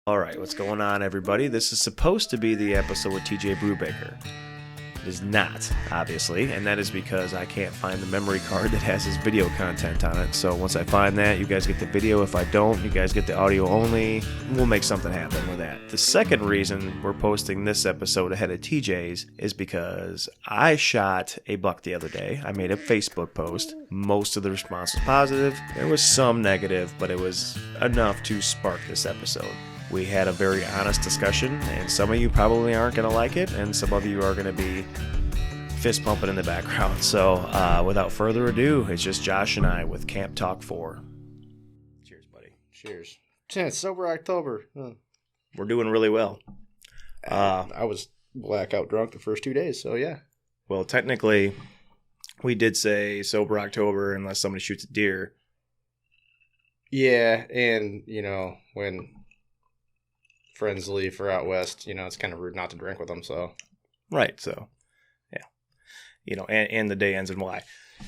All right, what's going on, everybody? This is supposed to be the episode with TJ Brubaker. It is not, obviously, and that is because I can't find the memory card that has his video content on it. So once I find that, you guys get the video. If I don't, you guys get the audio only. We'll make something happen with that. The second reason we're posting this episode ahead of TJ's is because I shot a buck the other day. I made a Facebook post. Most of the response was positive. There was some negative, but it was enough to spark this episode. We had a very honest discussion, and some of you probably aren't going to like it, and some of you are going to be fist pumping in the background. So without further ado, it's just Josh and I with Camp Talk 4. Cheers, buddy. Cheers. It's sober October. We're doing really well. I was blackout drunk the first 2 days, so yeah. Well, technically, we did say sober October unless somebody shoots a deer. Yeah, and, when friends leave for out west, it's kind of rude not to drink with them, so. Right, so, yeah. And the day ends in Y.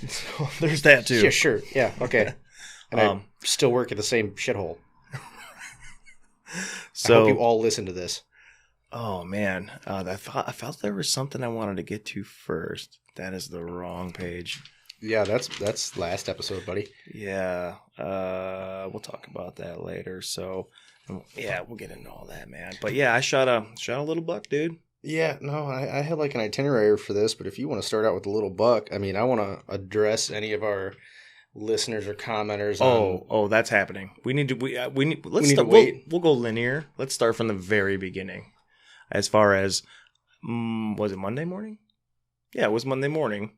So there's that, too. Yeah, sure, yeah, okay. And I still work at the same shithole. So, I hope you all listen to this. Oh, man. I felt there was something I wanted to get to first. That is the wrong page. Yeah, that's last episode, buddy. Yeah, we'll talk about that later, so... Yeah, we'll get into all that, man. But yeah, I shot a little buck, dude. Yeah, no, I had like an itinerary for this, but if you want to start out with a little buck, I mean, I want to address any of our listeners or commenters. Oh, that's happening. We need to wait. We'll go linear. Let's start from the very beginning. As far as was it Monday morning? Yeah, it was Monday morning.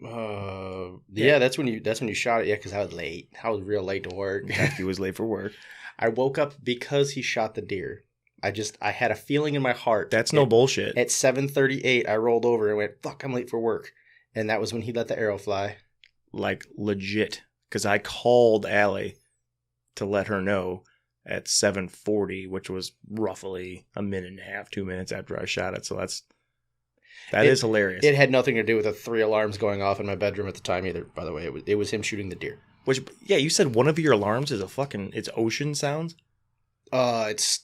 Yeah, that's when you shot it. Yeah, because I was late. I was real late to work. He was late for work. I woke up because he shot the deer. I had a feeling in my heart. That's no bullshit. At 7:38, I rolled over and went, fuck, I'm late for work. And that was when he let the arrow fly. Like, legit. Because I called Allie to let her know at 7:40, which was roughly a minute and a half, 2 minutes after I shot it. So that is hilarious. It had nothing to do with the 3 alarms going off in my bedroom at the time either, by the way. It was him shooting the deer. Which, yeah, you said one of your alarms is it's ocean sounds? That's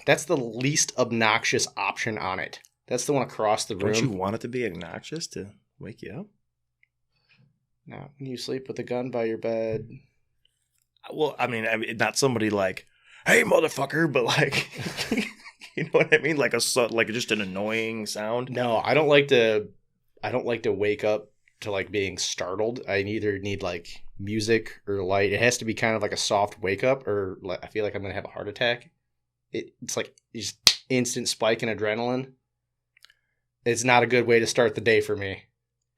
the least obnoxious option on it. That's the one across the room. Don't you want it to be obnoxious to wake you up? No, when you sleep with a gun by your bed. Well, I mean not somebody like, hey, motherfucker, but like, you know what I mean? Like just an annoying sound. No, I don't like to wake up to like being startled. I either need like music or light. It has to be kind of like a soft wake up, or like, I feel like I'm gonna have a heart attack. It's like just instant spike in adrenaline. It's not a good way to start the day for me.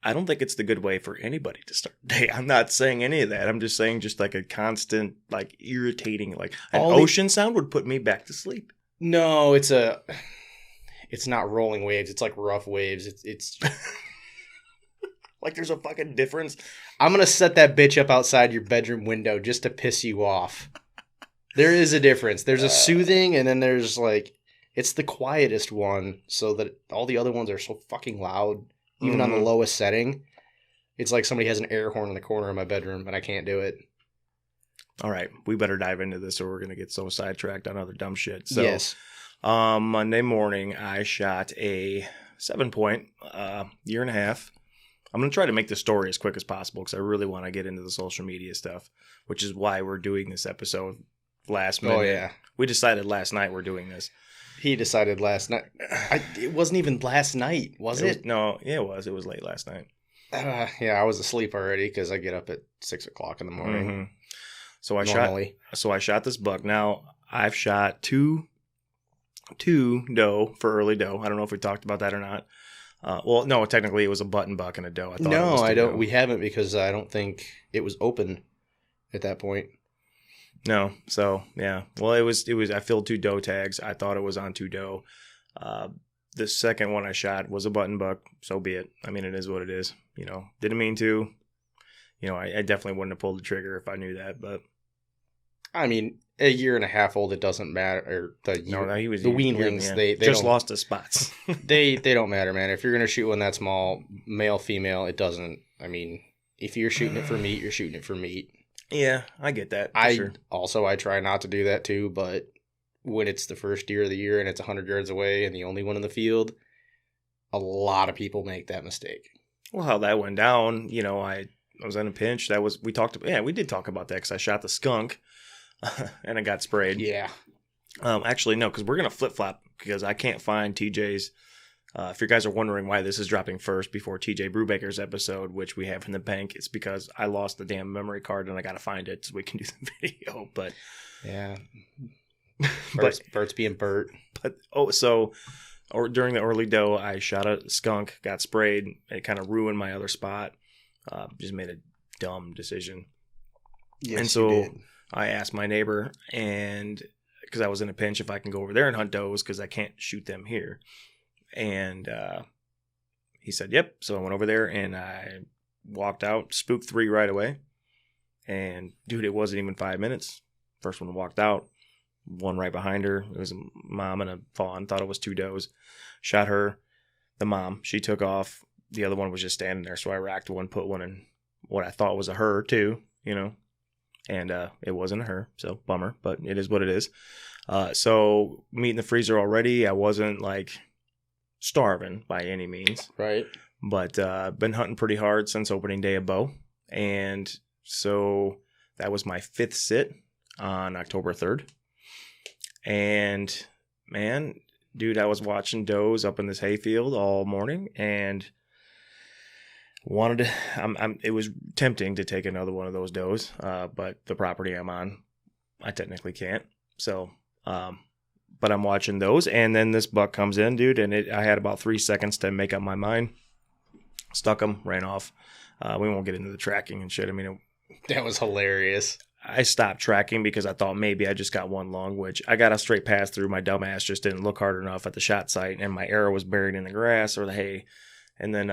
I don't think it's the good way for anybody to start the day. I'm not saying any of that. I'm just saying just like a constant, like irritating, like an ocean sound would put me back to sleep. No, it's not rolling waves. It's like rough waves. It's like there's a fucking difference. I'm going to set that bitch up outside your bedroom window just to piss you off. There is a difference. There's a soothing, and then there's like, it's the quietest one, so that all the other ones are so fucking loud, even on the lowest setting. It's like somebody has an air horn in the corner of my bedroom, and I can't do it. All right, we better dive into this, or we're going to get so sidetracked on other dumb shit. So, yes. Monday morning, I shot a 7-point, year and a half. I'm going to try to make the story as quick as possible because I really want to get into the social media stuff, which is why we're doing this episode last minute. Oh, yeah. We decided last night we're doing this. He decided last night. It wasn't even last night, was it? No, yeah, it was. It was late last night. Yeah, I was asleep already because I get up at 6 o'clock in the morning. Mm-hmm. So I shot this buck. Now, I've shot two doe for early doe. I don't know if we talked about that or not. Well, no, technically it was a button buck and a doe. I don't. We haven't because I don't think it was open at that point. No, so yeah. Well, it was. I filled 2 doe tags. I thought it was on 2 doe. The second one I shot was a button buck. So be it. I mean, it is what it is. Didn't mean to. I definitely wouldn't have pulled the trigger if I knew that. But I mean, a year and a half old, it doesn't matter. He was the weanlings. Yeah. They just lost his spots. they don't matter, man. If you're gonna shoot one that small, male, female, it doesn't. I mean, if you're shooting it for meat, you're shooting it for meat. Yeah, I get that. I try not to do that too, but when it's the first deer of the year and it's 100 yards away and the only one in the field, a lot of people make that mistake. Well, how that went down, I was in a pinch. We did talk about that because I shot the skunk and I got sprayed. Yeah. Actually, no, because we're going to flip-flop because I can't find TJ's. If you guys are wondering why this is dropping first before TJ Brubaker's episode, which we have in the bank, it's because I lost the damn memory card and I got to find it so we can do the video. But yeah, Bert's being Bert. But during the early doe, I shot a skunk, got sprayed. It kind of ruined my other spot. Just made a dumb decision. Yes, and so you did. I asked my neighbor, and because I was in a pinch, if I can go over there and hunt does because I can't shoot them here. And he said, yep. So I went over there and I walked out, spooked 3 right away. And dude, it wasn't even 5 minutes. First one walked out, one right behind her. It was a mom and a fawn. Thought it was 2 does. Shot her, the mom. She took off. The other one was just standing there. So I racked one, put one in what I thought was a her too, And it wasn't a her. So bummer, but it is what it is. So meat in the freezer already. I wasn't like starving by any means, right? But been hunting pretty hard since opening day of bow, and so that was my 5th sit on October 3rd. And man, dude, I was watching does up in this hayfield all morning, and it was tempting to take another one of those does, but the property I'm on, I technically can't. So, but I'm watching those, and then this buck comes in, dude, and I had about 3 seconds to make up my mind. Stuck him, ran off. We won't get into the tracking and shit. I mean, that was hilarious. I stopped tracking because I thought maybe I just got one long, which I got a straight pass through. My dumbass just didn't look hard enough at the shot site, and my arrow was buried in the grass or the hay. And then,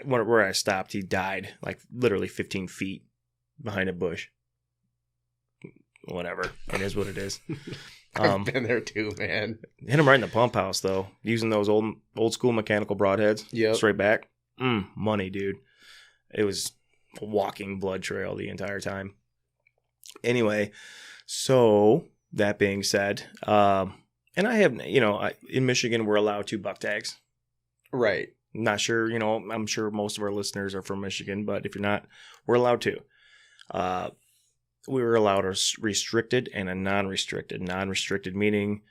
where I stopped, he died like literally 15 feet behind a bush. Whatever. It is what it is. I've been there too, man. Hit him right in the pump house, though, using those old school mechanical broadheads. Yep. Straight back. Money, dude. It was a walking blood trail the entire time. Anyway, so that being said, and I have, in Michigan, we're allowed 2 buck tags. Right. Not sure, I'm sure most of our listeners are from Michigan, but if you're not, we're allowed 2. We were allowed a restricted and a non-restricted. Non-restricted meaning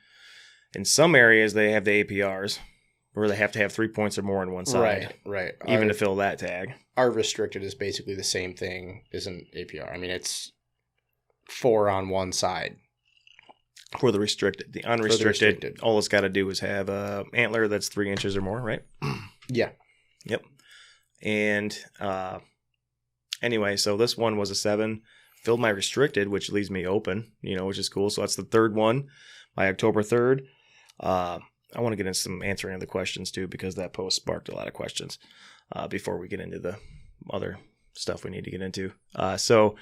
in some areas they have the APRs where they have to have 3 points or more on one side. Right. Even to fill that tag. Our restricted is basically the same thing as an APR. I mean, it's 4 on one side. For the restricted. The unrestricted, all it's got to do is have a antler that's 3 inches or more, right? Yeah. Yep. And anyway, so this one was a 7. Filled my restricted, which leaves me open, which is cool. So that's the 3rd one by October 3rd. I want to get into some answering of the questions too, because that post sparked a lot of questions before we get into the other stuff we need to get into. So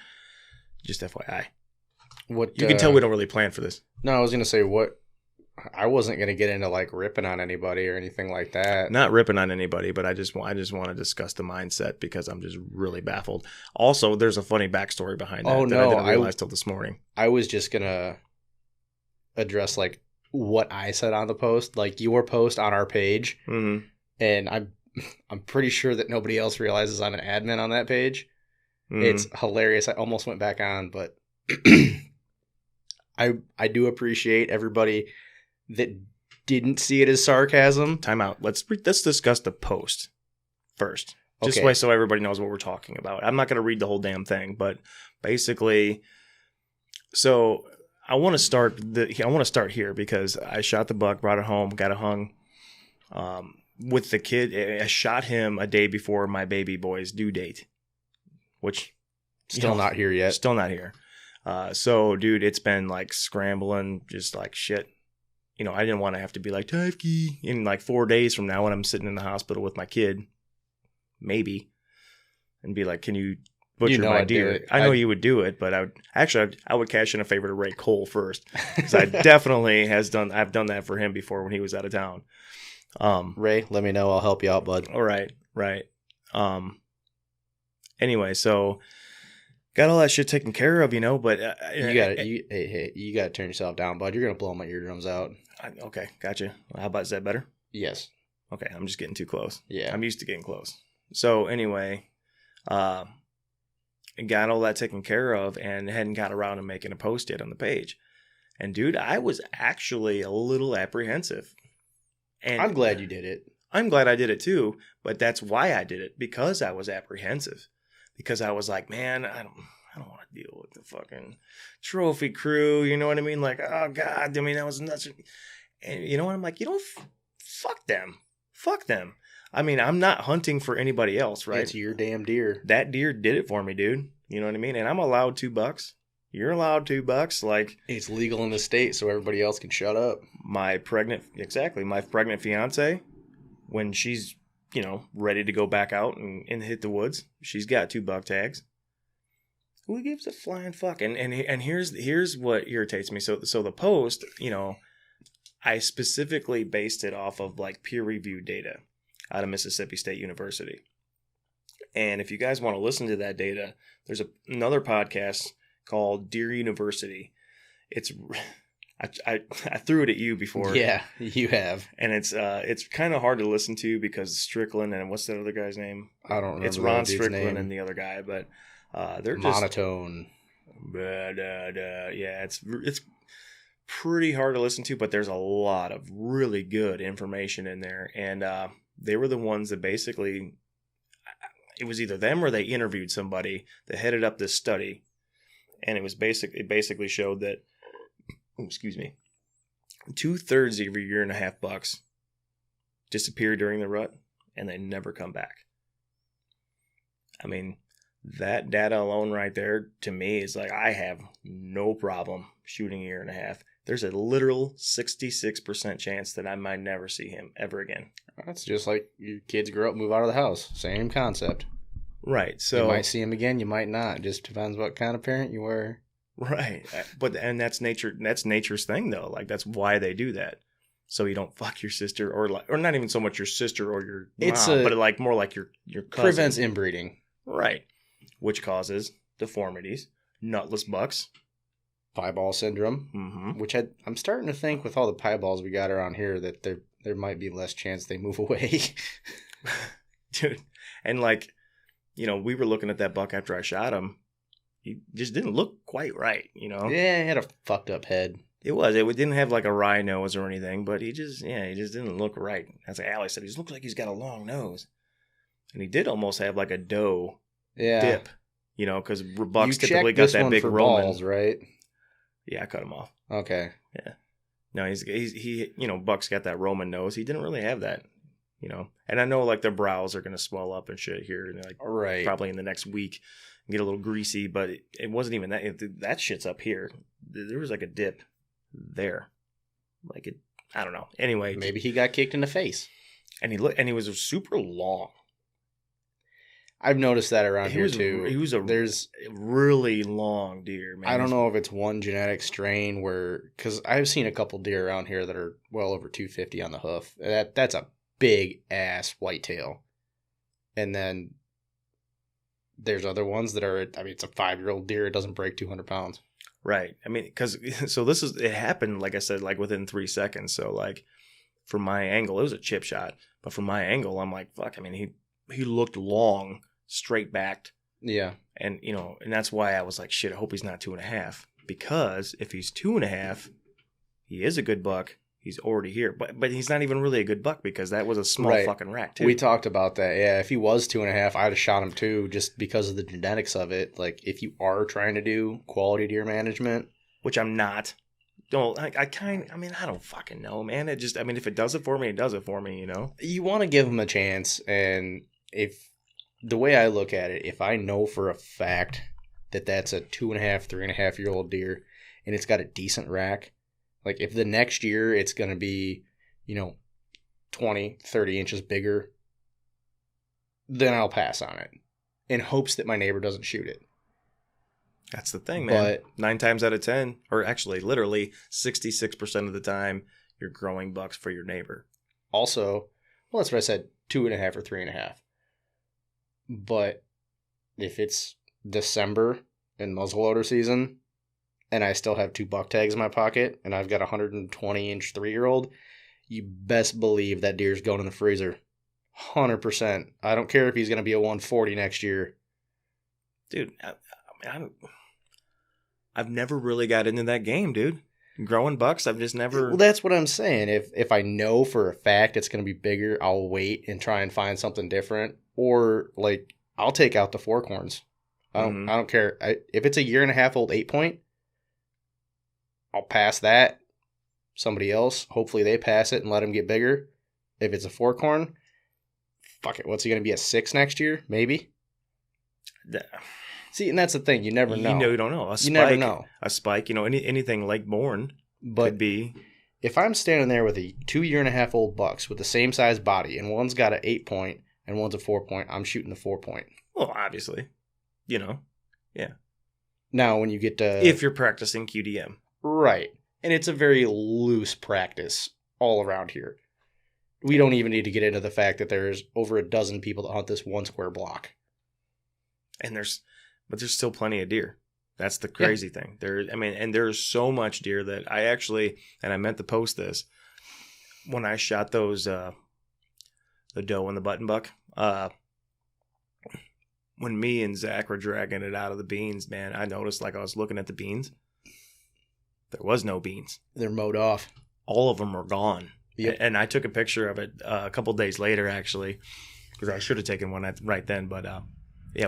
just FYI. What you can tell we don't really plan for this. No, I was going to say I wasn't going to get into like ripping on anybody or anything like that. Not ripping on anybody, but I just want to discuss the mindset because I'm just really baffled. Also, there's a funny backstory behind that I didn't realize till this morning. I was just going to address like what I said on the post, like your post on our page. Mm-hmm. And I'm pretty sure that nobody else realizes I'm an admin on that page. Mm-hmm. It's hilarious. I almost went back on, but I do appreciate everybody that didn't see it as sarcasm. Time out. Let's discuss the post first. Just Okay. so everybody knows what we're talking about. I'm not going to read the whole damn thing, but basically, so I want to start here because I shot the buck, brought it home, got it hung with the kid. I shot him a day before my baby boy's due date, which Still not here yet. Still not here. So, dude, it's been like scrambling, just like shit. I didn't want to have to be like, Tyveke, in like 4 days from now when I'm sitting in the hospital with my kid, maybe, and be like, can you butcher my deer? I know you would do it, but I would cash in a favor to Ray Cole first, because I definitely I've done that for him before when he was out of town. Ray, let me know. I'll help you out, bud. All right. Anyway, so got all that shit taken care of, but you gotta turn yourself down, bud. You're gonna blow my eardrums out. Okay, gotcha. How about, is that better? Yes. Okay, I'm just getting too close. Yeah. I'm used to getting close. So anyway, got all that taken care of and hadn't got around to making a post yet on the page. And dude, I was actually a little apprehensive. And I'm glad you did it. I'm glad I did it too, but that's why I did it, because I was apprehensive. Because I was like, man, I don't want to deal with the fucking trophy crew, you know what I mean? Like, oh God, I mean, that was nuts. And you know what? I'm like, fuck them. Fuck them. I mean, I'm not hunting for anybody else, right? It's your damn deer. That deer did it for me, dude. You know what I mean? And I'm allowed $2. You're allowed $2. Like, it's legal in the state, so everybody else can shut up. My pregnant fiance, when she's, ready to go back out and hit the woods, she's got $2 tags. Who gives a flying fuck? And here's what irritates me. So the post, I specifically based it off of like peer-reviewed data out of Mississippi State University. And if you guys want to listen to that data, there's another podcast called Deer University. It's I threw it at you before. Yeah, you have. And it's kind of hard to listen to because Strickland and what's that other guy's name? I don't remember. It's Ron Strickland and the other guy, but they're just monotone. Yeah, it's pretty hard to listen to, but there's a lot of really good information in there. And they were the ones that basically, it was either them or they interviewed somebody that headed up this study, and it basically showed that, excuse me, 2/3 of your 1.5 bucks disappear during the rut, and they never come back. I mean, that data alone right there, to me, is like, I have no problem shooting a 1.5 years. There's a literal 66% chance that I might never see him ever again. That's just like your kids grow up, move out of the house. Same concept. Right. So you might see him again, you might not. Just depends what kind of parent you were. Right. And that's nature. That's nature's thing, though. Like, that's why they do that. So you don't fuck your sister, or not even so much your sister or your mom, but like more like your cousin. Prevents inbreeding. Right. Which causes deformities, nutless bucks, pieball syndrome, which I'm starting to think with all the pieballs we got around here that there might be less chance they move away. Dude. And like, we were looking at that buck after I shot him. He just didn't look quite right, Yeah, he had a fucked up head. It didn't have like a wry nose or anything, but he just didn't look right. That's what Allie said. He looks like he's got a long nose. And he did almost have like a doe dip, because bucks typically got that big Roman. Balls, right? Yeah, I cut him off. Okay. Yeah. No, he buck's got that Roman nose. He didn't really have that, And I know like their brows are going to swell up and shit here, and like probably in the next week and get a little greasy, but it wasn't even that. That shit's up here. There was like a dip there, like it. I don't know. Anyway, maybe he got kicked in the face, and he was super long. I've noticed that around here too. There's a really long deer, man. I don't know if it's one genetic strain because I've seen a couple deer around here that are well over 250 on the hoof. That's a big ass whitetail. And then there's other ones that are, it's a 5-year-old deer. It doesn't break 200 pounds. Right. It happened, like I said, like within 3 seconds. So like from my angle, it was a chip shot, but from my angle, I'm like, fuck. I mean, he looked long, straight backed. Yeah. And, and that's why I was like, shit, I hope he's not 2.5, because if he's 2.5, he is a good buck. He's already here, but he's not even really a good buck because that was a small fucking rack too. We talked about that. Yeah, if he was 2.5, I'd have shot him too, just because of the genetics of it. Like, if you are trying to do quality deer management, which I'm not. I don't fucking know, man. If it does it for me, it does it for me. You want to give him a chance, and if the way I look at it, if I know for a fact that that's a 2.5, 3.5-year-old deer, and it's got a decent rack. Like, if the next year it's going to be, 20, 30 inches bigger, then I'll pass on it in hopes that my neighbor doesn't shoot it. That's the thing, man. But 9 times out of 10, or actually literally 66% of the time, you're growing bucks for your neighbor. Also, well, that's what I said, 2.5 or 3.5. But if it's December in muzzleloader season, and I still have 2 buck tags in my pocket, and I've got a 120-inch 3-year-old, you best believe that deer's going in the freezer. 100%. I don't care if he's going to be a 140 next year. Dude, I've never really got into that game, dude. Growing bucks, I've just never... Well, that's what I'm saying. If I know for a fact it's going to be bigger, I'll wait and try and find something different. Or, like, I'll take out the fork horns. I don't care. If it's a 1.5-year-old 8-point, I'll pass that. Somebody else, hopefully they pass it and let him get bigger. If it's a fork horn, fuck it. What's he going to be, a 6 next year? Maybe? See, and that's the thing. You never know. You don't know. You never know. A spike, anything like born could be. If I'm standing there with a 2-year-and-a-half-old bucks with the same size body, and one's got an 8-point and one's a 4-point, I'm shooting the 4-point. Well, obviously. Yeah. Now, when you get to... If you're practicing QDM. Right. And it's a very loose practice all around here. We don't even need to get into the fact that there's over a dozen people that hunt this 1 square block. But there's still plenty of deer. That's the crazy thing. And there's so much deer that I actually, and I meant to post this, when I shot those, the doe and the button buck, when me and Zach were dragging it out of the beans, man, I noticed, like, I was looking at the beans. There was no beans. They're mowed off. All of them were gone. Yep. And I took a picture of it a couple days later, actually, because I should have taken one right then, but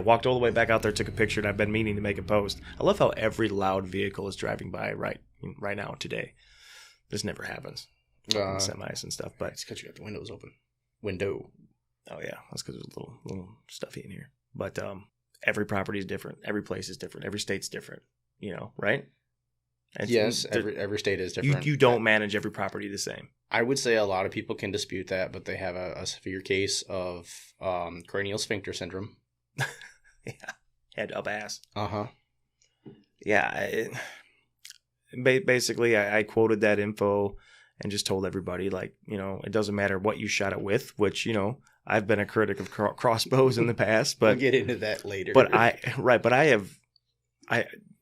walked all the way back out there, took a picture, and I've been meaning to make a post. I love how every loud vehicle is driving by right now today. This never happens. Semis and stuff, but it's because you got the windows open. Window. Oh yeah, that's because there's a little stuffy in here. But every property is different. Every place is different. Every state's different. Right? And yes, every state is different. You don't manage every property the same. I would say a lot of people can dispute that, but they have a severe case of cranial sphincter syndrome. Head up ass. Uh-huh. Yeah. Basically, I quoted that info and just told everybody, like, it doesn't matter what you shot it with, which, I've been a critic of crossbows in the past, but we'll get into that later. But I have,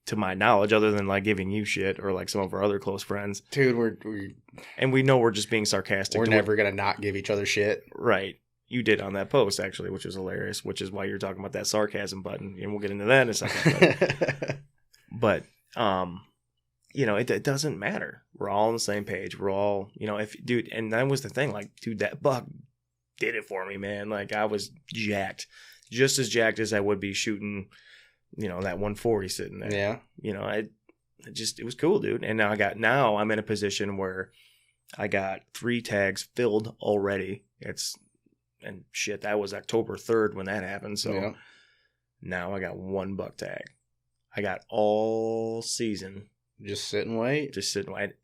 to my knowledge, other than like giving you shit or like some of our other close friends, dude, and we know we're just being sarcastic. We're never gonna not give each other shit, right? You did on that post, actually, which was hilarious, which is why you're talking about that sarcasm button, and we'll get into that in a second. But it doesn't matter. We're all on the same page. We're all, and that was the thing, like, dude, that buck did it for me, man. Like, I was jacked, just as jacked as I would be shooting, that 140 sitting there. Yeah. It was cool, dude. And now I'm in a position where I got 3 tags filled already. And shit, that was October 3rd when that happened. So now I got 1 buck tag. I got all season. Just sit and wait.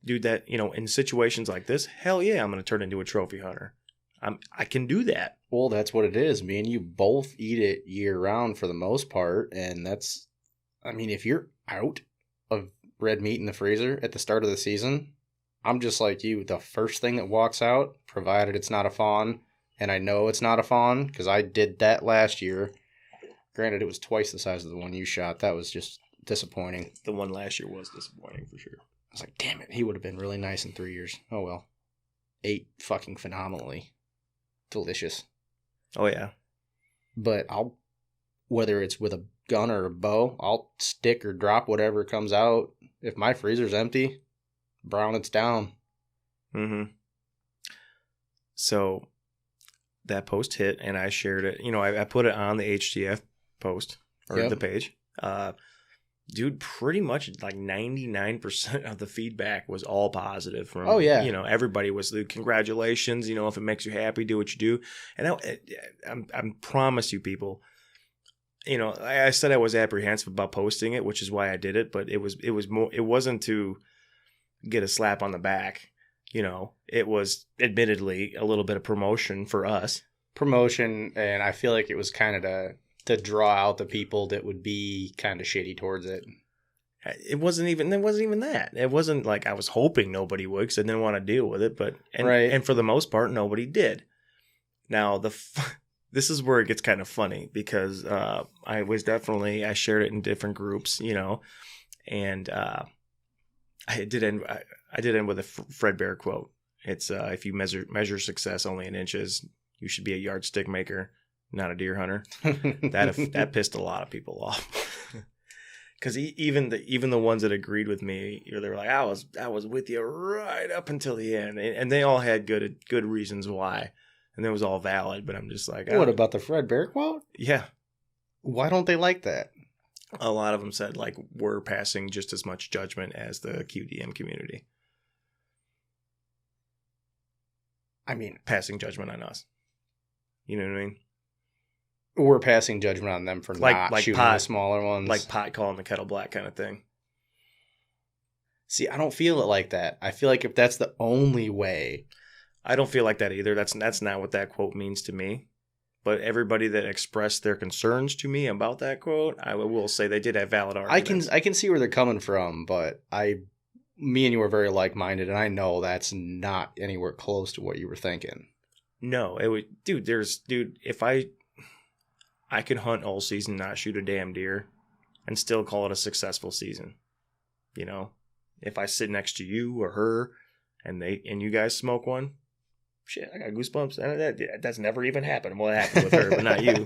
Dude, that, in situations like this, hell yeah, I'm going to turn into a trophy hunter. I can do that. Well, that's what it is. Me and you both eat it year round for the most part. And if you're out of red meat in the freezer at the start of the season, I'm just like you. The first thing that walks out, provided it's not a fawn, and I know it's not a fawn because I did that last year. Granted, it was twice the size of the one you shot. That was just disappointing. The one last year was disappointing for sure. I was like, damn it. He would have been really nice in 3 years. Oh, well. Ate fucking phenomenally. Delicious. Oh, yeah. But whether it's with a gun or a bow, I'll stick or drop whatever comes out. If my freezer's empty, brown it's down. Mm-hmm. So that post hit, and I shared it. I put it on the HTF post, or the page. Dude, pretty much like 99% of the feedback was all positive from, everybody was the congratulations, if it makes you happy, do what you do. And I promise you people, I said I was apprehensive about posting it, which is why I did it, but it wasn't to get a slap on the back. It was admittedly a little bit of promotion for us. And I feel like it was kind of to draw out the people that would be kind of shitty towards it. It wasn't even that. It wasn't like I was hoping nobody would because I didn't want to deal with it. And for the most part, nobody did. Now, this is where it gets kind of funny because I shared it in different groups, and I did end with a Fred Bear quote. It's if you measure success only in inches, you should be a yardstick maker, not a deer hunter. That pissed a lot of people off. Because even the ones that agreed with me, they were like, I was with you right up until the end, and they all had good reasons why, and it was all valid. But I'm just like, what about the Fred Bear quote? Yeah, why don't they like that? A lot of them said like we're passing just as much judgment as the QDM community. I mean, passing judgment on us. You know what I mean? We're passing judgment on them for not shooting the smaller ones. Like pot calling the kettle black kind of thing. See, I don't feel it like that. I feel like if that's the only way. I don't feel like that either. That's not what that quote means to me. But everybody that expressed their concerns to me about that quote, I will say they did have valid arguments. I can see where they're coming from, but me and you are very like-minded, and I know that's not anywhere close to what you were thinking. No, it would, if I could hunt all season, not shoot a damn deer, and still call it a successful season. If I sit next to you or her, and you guys smoke one, shit, I got goosebumps. That's never even happened. Well, it happened with her, but not you.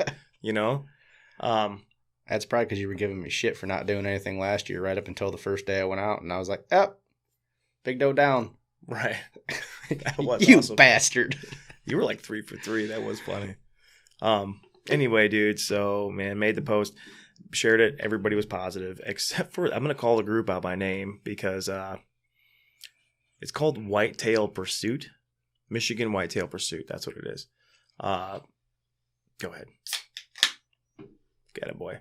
That's probably because you were giving me shit for not doing anything last year, right up until the first day I went out, and I was like, "Oh, big doe down." Right. That was you awesome. Bastard. You were like 3 for 3. That was funny. Anyway, dude, so, man, made the post, shared it. Everybody was positive, except for, I'm going to call the group out by name because it's called Whitetail Pursuit. Michigan Whitetail Pursuit. That's what it is. Go ahead. Get it, boy.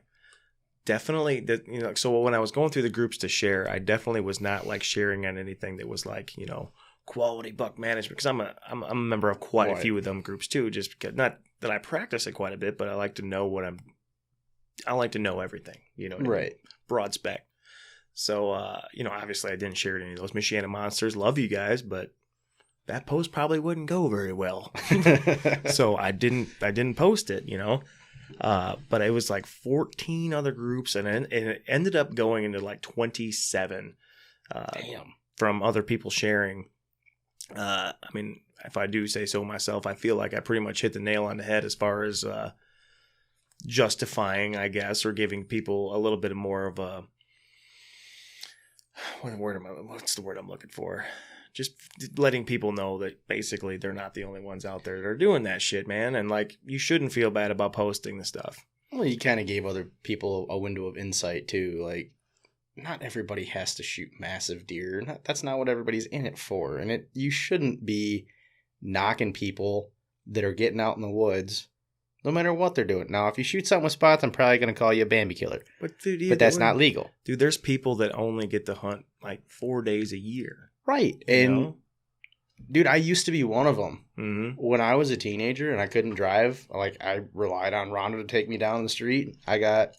Definitely, so when I was going through the groups to share, I definitely was not like sharing on anything that was like, quality buck management, because I'm a member of quite a few of them groups too, just because, not that I practice it quite a bit, but I like to know I like to know everything, what I mean? Broad spec. So, obviously I didn't share any of those Michiana monsters. Love you guys, but that post probably wouldn't go very well. So I didn't post it, but it was like 14 other groups, and it ended up going into like 27 from other people sharing. I mean, if I do say so myself, I feel like I pretty much hit the nail on the head as far as justifying, I guess, or giving people a little bit more of a what's the word I'm looking for? Just letting people know that basically they're not the only ones out there that are doing that shit, man. And like, you shouldn't feel bad about posting the stuff. Well, you kind of gave other people a window of insight too. Like, not everybody has to shoot massive deer. That's not what everybody's in it for. And you shouldn't be knocking people that are getting out in the woods, no matter what they're doing. Now, if you shoot something with spots, I'm probably going to call you a Bambi killer. But that's not legal. Dude, there's people that only get to hunt like 4 days a year. Right. And dude, I used to be one of them. Mm-hmm. When I was a teenager and I couldn't drive, like, I relied on Rhonda to take me down the street. I got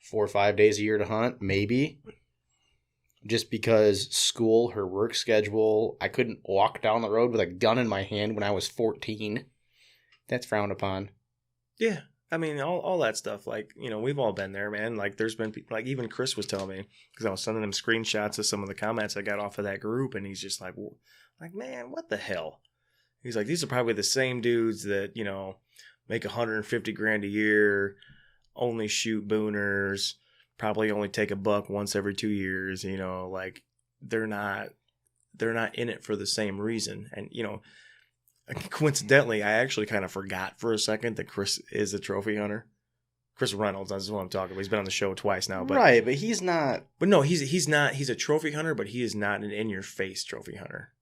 4 or 5 days a year to hunt, maybe. Just because school, her work schedule, I couldn't walk down the road with a gun in my hand when I was 14. That's frowned upon. Yeah. I mean, all that stuff, like, we've all been there, man. Like, there's been people, like, even Chris was telling me, because I was sending him screenshots of some of the comments I got off of that group, and he's just like, man, what the hell? He's like, these are probably the same dudes that, make $150,000 a year, only shoot booners, probably only take a buck once every 2 years, like, they're not in it for the same reason. And, coincidentally, I actually kind of forgot for a second that Chris is a trophy hunter. Chris Reynolds, that's what I'm talking about. He's been on the show twice now. But, right, but he's not. But no, he's not. He's a trophy hunter, but he is not an in-your-face trophy hunter,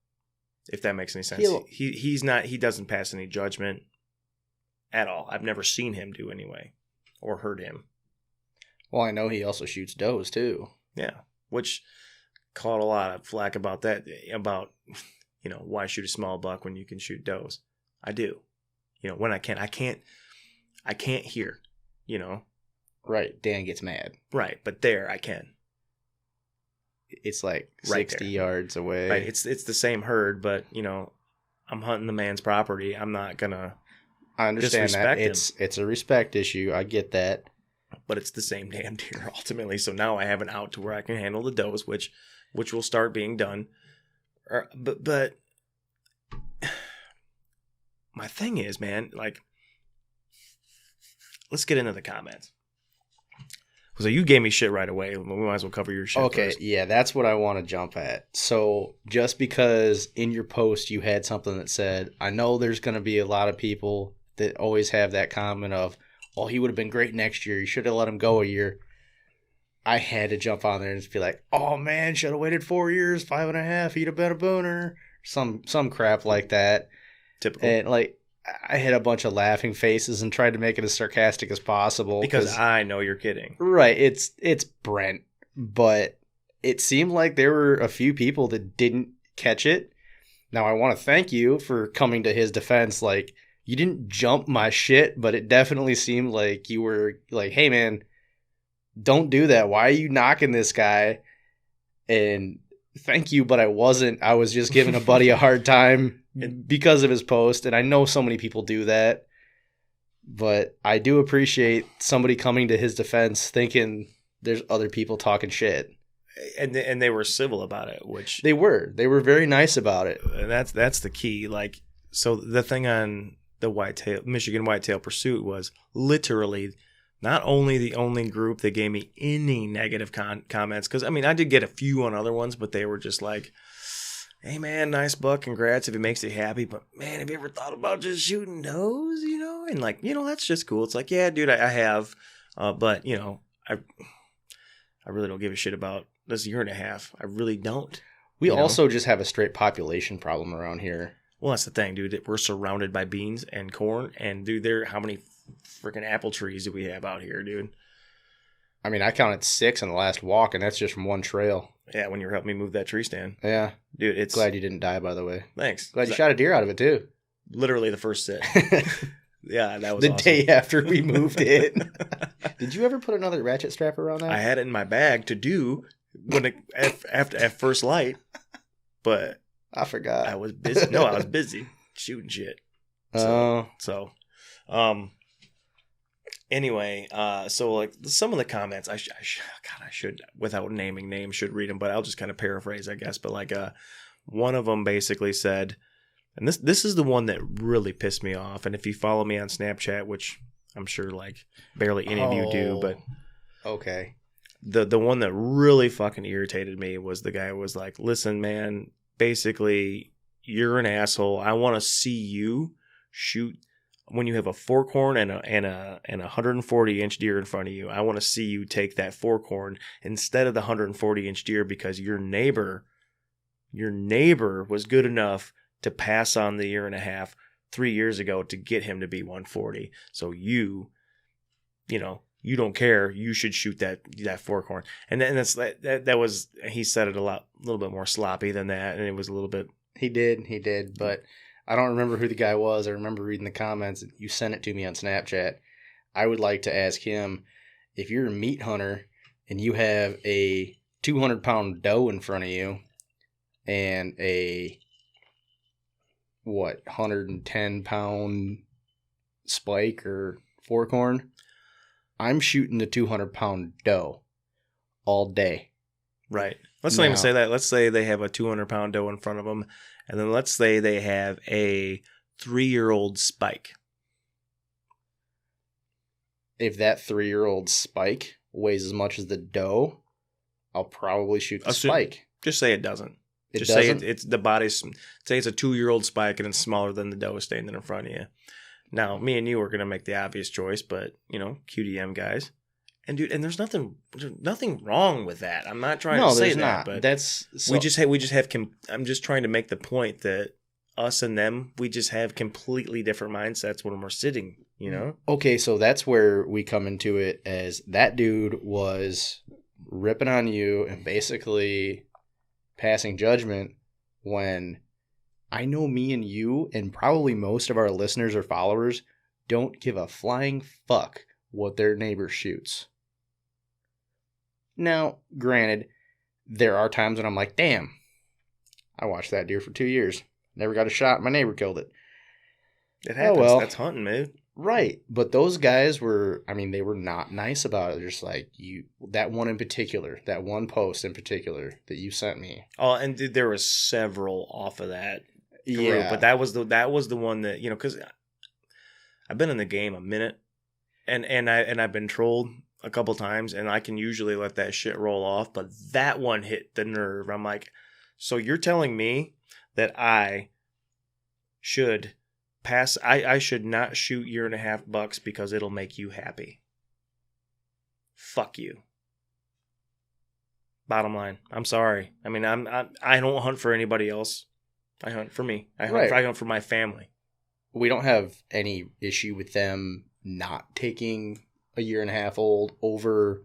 if that makes any sense. He's not. He doesn't pass any judgment at all. I've never seen him do anyway, or heard him. Well, I know he also shoots does, too. Yeah, which caught a lot of flack about that, why shoot a small buck when you can shoot does? I do. When I can. I can't hear, Right. Dan gets mad. Right. But there I can. It's like right 60 there. Yards away. Right. It's the same herd, but, I'm hunting the man's property. I'm not going to I understand that. Disrespect him. It's a respect issue. I get that. But it's the same damn deer ultimately. So now I have an out to where I can handle the does, which will start being done. But my thing is, man, like, let's get into the comments. So you gave me shit right away. We might as well cover your shit first. Yeah, that's what I want to jump at. So just because in your post you had something that said, I know there's going to be a lot of people that always have that comment of, oh, he would have been great next year. You should have let him go a year. I had to jump on there and just be like, oh, man, should have waited 4 years, 5.5. He'd have been a booner. Some crap like that. Typical. And, like, I hit a bunch of laughing faces and tried to make it as sarcastic as possible. Because I know you're kidding. Right. It's Brent. But it seemed like there were a few people that didn't catch it. Now, I want to thank you for coming to his defense. Like, you didn't jump my shit, but it definitely seemed like you were like, hey, man, don't do that. Why are you knocking this guy? And thank you, but I wasn't. I was just giving a buddy a hard time because of his post, and I know so many people do that, but I do appreciate somebody coming to his defense thinking there's other people talking shit. And they were civil about it, which... They were very nice about it. And that's the key. Like, so the thing on the Michigan Whitetail Pursuit was literally not only the only group that gave me any negative comments, because, I mean, I did get a few on other ones, but they were just like, hey, man, nice buck, congrats if it makes you happy, but, man, have you ever thought about just shooting those, you know? And, like, you know, that's just cool. It's like, yeah, dude, I have, but, you know, I really don't give a shit about this year and a half. I really don't. We also just have a straight population problem around here. Well, that's the thing, dude. We're surrounded by beans and corn, and, dude, how many freaking apple trees do we have out here, dude? I mean, I counted 6 on the last walk, and that's just from one trail. Yeah, when you were helping me move that tree stand. Yeah. Dude, it's... Glad you didn't die, by the way. Thanks. Glad you shot a deer out of it, too. Literally the first sit. Yeah, that was the awesome. Day after we moved it. Did you ever put another ratchet strap around that? I had it in my bag to do at first light, but... I forgot. I was busy. No, I was busy shooting shit. Anyway, so like some of the comments, I should, without naming names, should read them, but I'll just kind of paraphrase, I guess. But like, one of them basically said, and this is the one that really pissed me off. And if you follow me on Snapchat, which I'm sure like barely any of you do, but okay, the one that really fucking irritated me was the guy who was like, listen, man. Basically, you're an asshole. I want to see you shoot when you have a fork horn and a 140-inch deer in front of you. I want to see you take that fork horn instead of the 140-inch deer because your neighbor was good enough to pass on the year and a half 3 years ago to get him to be 140. So you don't care. You should shoot that fork horn. And that was, he said it a little bit more sloppy than that. And it was a little bit. He did. But I don't remember who the guy was. I remember reading the comments. You sent it to me on Snapchat. I would like to ask him, if you're a meat hunter and you have a 200-pound doe in front of you and a 110-pound spike or fork horn, I'm shooting the 200-pound doe all day. Right. Let's not even say that. Let's say they have a 200-pound doe in front of them, and then let's say they have a 3-year-old spike. If that 3-year-old spike weighs as much as the doe, I'll probably shoot the spike. Just say it doesn't. Just say it's the body's. Say it's a 2-year-old spike and it's smaller than the doe standing in front of you. Now, me and you are going to make the obvious choice, but, QDM guys. And, dude, there's nothing wrong with that. I'm not trying to say that. But we just have, I'm just trying to make the point that us and them, we just have completely different mindsets when we're sitting, Okay, so that's where we come into it as that dude was ripping on you and basically passing judgment when... I know me and you and probably most of our listeners or followers don't give a flying fuck what their neighbor shoots. Now, granted, there are times when I'm like, damn, I watched that deer for 2 years. Never got a shot. My neighbor killed it. It happens. Oh, well. That's hunting, man. Right. But those guys were, I mean, they were not nice about it. They're just like, that one in particular, that one post in particular that you sent me. Oh, and there was several off of that group, Yeah. but that was the one that, you know, because I've been in the game a minute, and I've been trolled a couple times, and I can usually let that shit roll off, but that one hit the nerve. I'm like, so you're telling me that I should pass? I should not shoot $1.50 because it'll make you happy. Fuck you. Bottom line, I'm sorry. I mean, I don't hunt for anybody else. I hunt for me. I hunt for my family. We don't have any issue with them not taking a 1.5-year-old over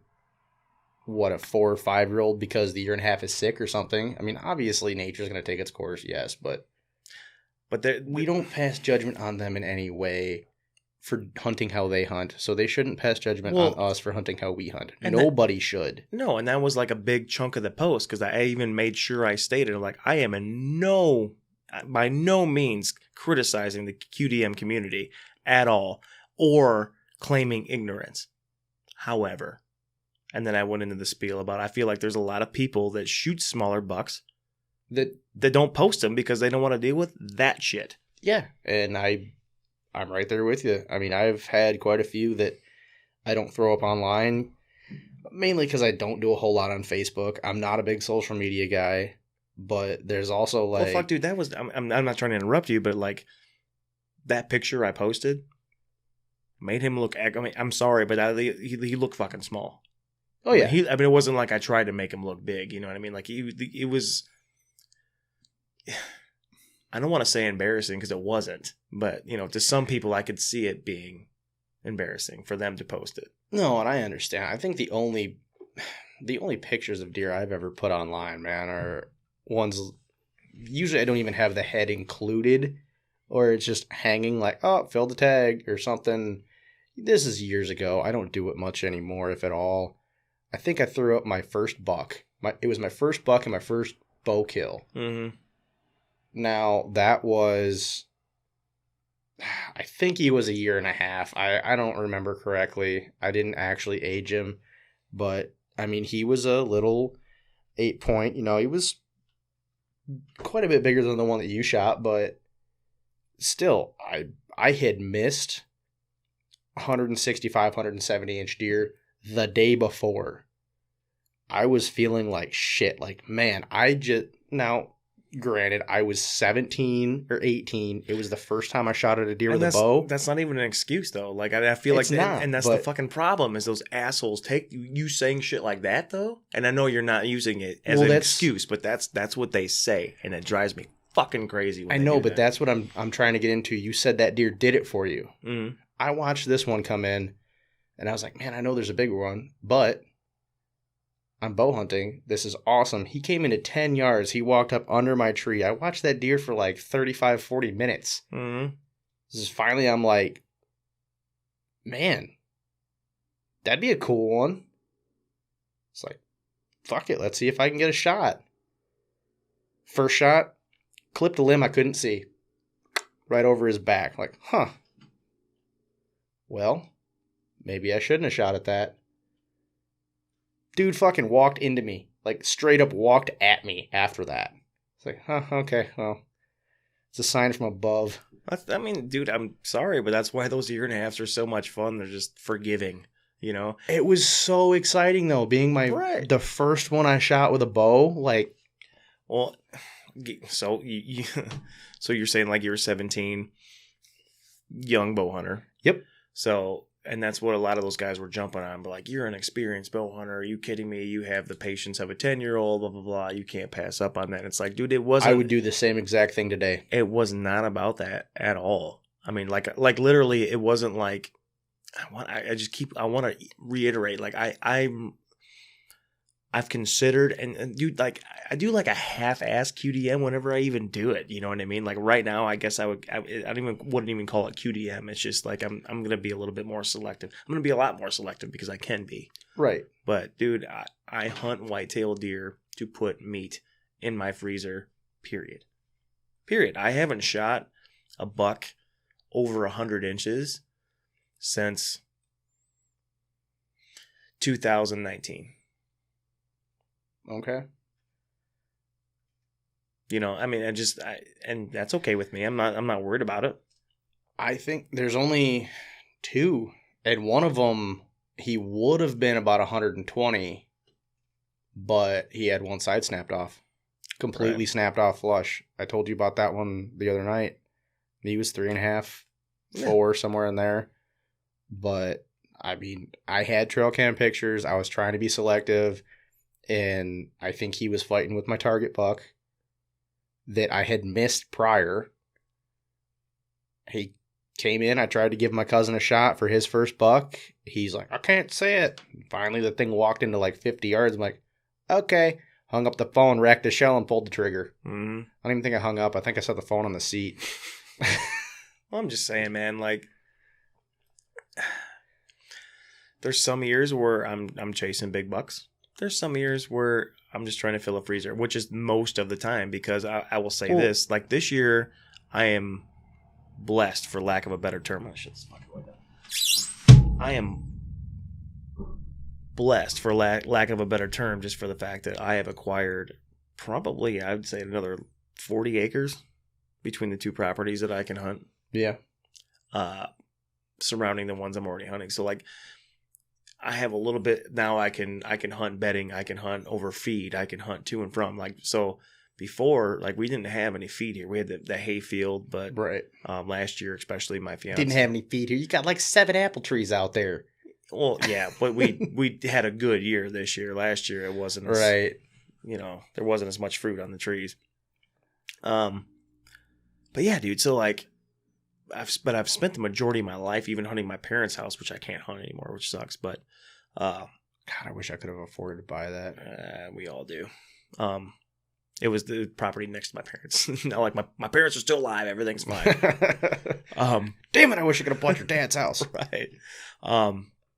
a 4 or 5-year-old because the 1.5-year-old is sick or something. I mean, obviously nature's going to take its course, yes, but we don't pass judgment on them in any way for hunting how they hunt. So they shouldn't pass judgment on us for hunting how we hunt. Nobody should. No, and that was like a big chunk of the post because I even made sure I stated, like, I am by no means criticizing the QDM community at all or claiming ignorance. However, and then I went into the spiel about I feel like there's a lot of people that shoot smaller bucks that don't post them because they don't want to deal with that shit. Yeah, and I'm right there with you. I mean, I've had quite a few that I don't throw up online, mainly because I don't do a whole lot on Facebook. I'm not a big social media guy, but there's also like... Well, fuck, dude, that was... I'm not trying to interrupt you, but like, that picture I posted made him look... I mean, I'm sorry, but he looked fucking small. Oh, yeah. I mean, it wasn't like I tried to make him look big, you know what I mean? Like, it was... I don't want to say embarrassing because it wasn't, but, you know, to some people I could see it being embarrassing for them to post it. No, and I understand. I think the only pictures of deer I've ever put online, man, are ones... Usually I don't even have the head included, or it's just hanging like, oh, filled the tag or something. This is years ago. I don't do it much anymore, if at all. I think I threw up my first buck. It was my first buck and my first bow kill. Mm-hmm. Now, that was... I think he was 1.5 years. I don't remember correctly. I didn't actually age him. But, I mean, he was a little 8-point. You know, he was quite a bit bigger than the one that you shot. But still, I had missed 165, 170-inch deer the day before. I was feeling like shit. Like, man, Now... Granted, I was 17 or 18. It was the first time I shot at a deer with a bow. That's not even an excuse, though. Like, I feel like, and that's the fucking problem, is those assholes take you saying shit like that, though. And I know you're not using it as an excuse, but that's what they say, and it drives me fucking crazy. I know, but that's what I'm trying to get into. You said that deer did it for you. Mm-hmm. I watched this one come in, and I was like, man, I know there's a bigger one, but I'm bow hunting. This is awesome. He came into 10 yards. He walked up under my tree. I watched that deer for like 35, 40 minutes. Mm-hmm. This is finally, I'm like, man, that'd be a cool one. It's like, fuck it. Let's see if I can get a shot. First shot, clipped a limb I couldn't see. Right over his back. Like, huh. Well, maybe I shouldn't have shot at that. Dude fucking walked into me. Like, straight up walked at me after that. It's like, huh, okay, well, it's a sign from above. I mean, dude, I'm sorry, but that's why those 1.5 years are so much fun. They're just forgiving, you know? It was so exciting, though, being the first one I shot with a bow. Like, well, so so you're saying like you were 17, young bow hunter. Yep. So... And that's what a lot of those guys were jumping on. But like, you're an experienced bow hunter. Are you kidding me? You have the patience of a 10-year-old, blah, blah, blah. You can't pass up on that. It's like, dude, it wasn't... I would do the same exact thing today. It was not about that at all. I mean, like literally, it wasn't like... I want to reiterate, like, I've considered, and dude, like, I do like a half-ass QDM whenever I even do it. You know what I mean? Like right now, I guess I wouldn't even call it QDM. It's just like I'm gonna be a little bit more selective. I'm gonna be a lot more selective because I can be. Right. But dude, I hunt whitetail deer to put meat in my freezer. Period. I haven't shot a buck over 100 inches since 2019. Okay. You know, I mean, and that's okay with me. I'm not worried about it. I think there's only 2, and one of them he would have been about 120, but he had one side snapped off, completely snapped off flush. I told you about that one the other night. He was 3.5, 4, somewhere in there. But I mean, I had trail cam pictures. I was trying to be selective, and I think he was fighting with my target buck that I had missed prior. He came in. I tried to give my cousin a shot for his first buck. He's like, I can't see it. Finally, the thing walked into like 50 yards. I'm like, okay. Hung up the phone, racked a shell, and pulled the trigger. Mm-hmm. I don't even think I hung up. I think I set the phone on the seat. Well, I'm just saying, man, like, there's some years where I'm chasing big bucks. There's some years where I'm just trying to fill a freezer, which is most of the time, because I will say this, like this year, I am blessed, for lack of a better term. I should fucking like that. I am blessed, for lack of a better term, just for the fact that I have acquired probably, I would say, another 40 acres between the 2 properties that I can hunt. Yeah. Surrounding the ones I'm already hunting. So like, I have a little bit now. I can hunt bedding. I can hunt over feed. I can hunt to and from. Like, so before, like, we didn't have any feed here. We had the hay field, but right. Last year, especially my fiance Didn't have any feed here. You got like 7 apple trees out there. Well, yeah, but we had a good year this year. Last year it wasn't as, right. You know, there wasn't as much fruit on the trees. But yeah, dude. So like, I've spent the majority of my life even hunting my parents' house, which I can't hunt anymore, which sucks. But God, I wish I could have afforded to buy that. We all do. It was the property next to my parents. Now, like my parents are still alive. Everything's fine. Damn it! I wish I could have bought your dad's house. Right.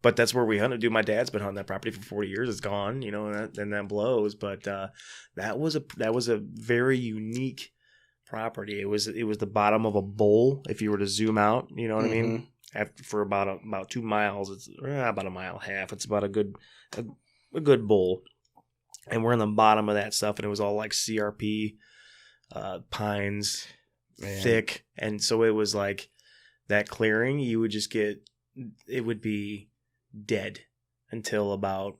But that's where we hunted. Dude, my dad's been hunting that property for 40 years. It's gone, you know, and that blows. But that was a very unique property. It was the bottom of a bowl. If you were to zoom out, you know what I mean. For about 2 miles, it's about a mile and a half. It's about a good bowl, and we're in the bottom of that stuff, and it was all like CRP, pines, thick, and so it was like that clearing. You would just get, it would be dead until about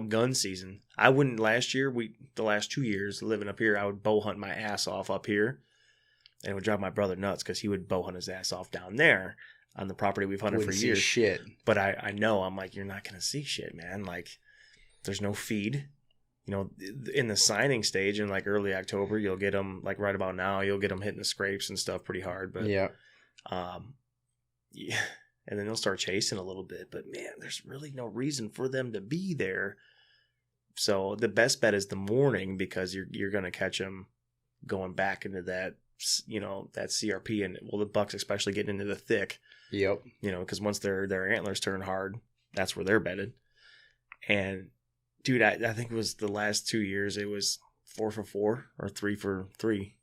gun season. I wouldn't the last 2 years living up here, I would bow hunt my ass off up here, and it would drive my brother nuts because he would bow hunt his ass off down there on the property we've hunted for years. Shit. But I know, I'm like, you're not going to see shit, man. Like, there's no feed. You know, in the signing stage in like early October, you'll get them, like right about now, you'll get them hitting the scrapes and stuff pretty hard. But yeah. Yeah. And then they'll start chasing a little bit, but man, there's really no reason for them to be there. So the best bet is the morning, because you're going to catch them going back into that, you know, that CRP, and the bucks especially getting into the thick. Yep. You know, because once their antlers turn hard, that's where they're bedded. And dude, I think it was the last 2 years, it was 4 for 4 or 3 for 3.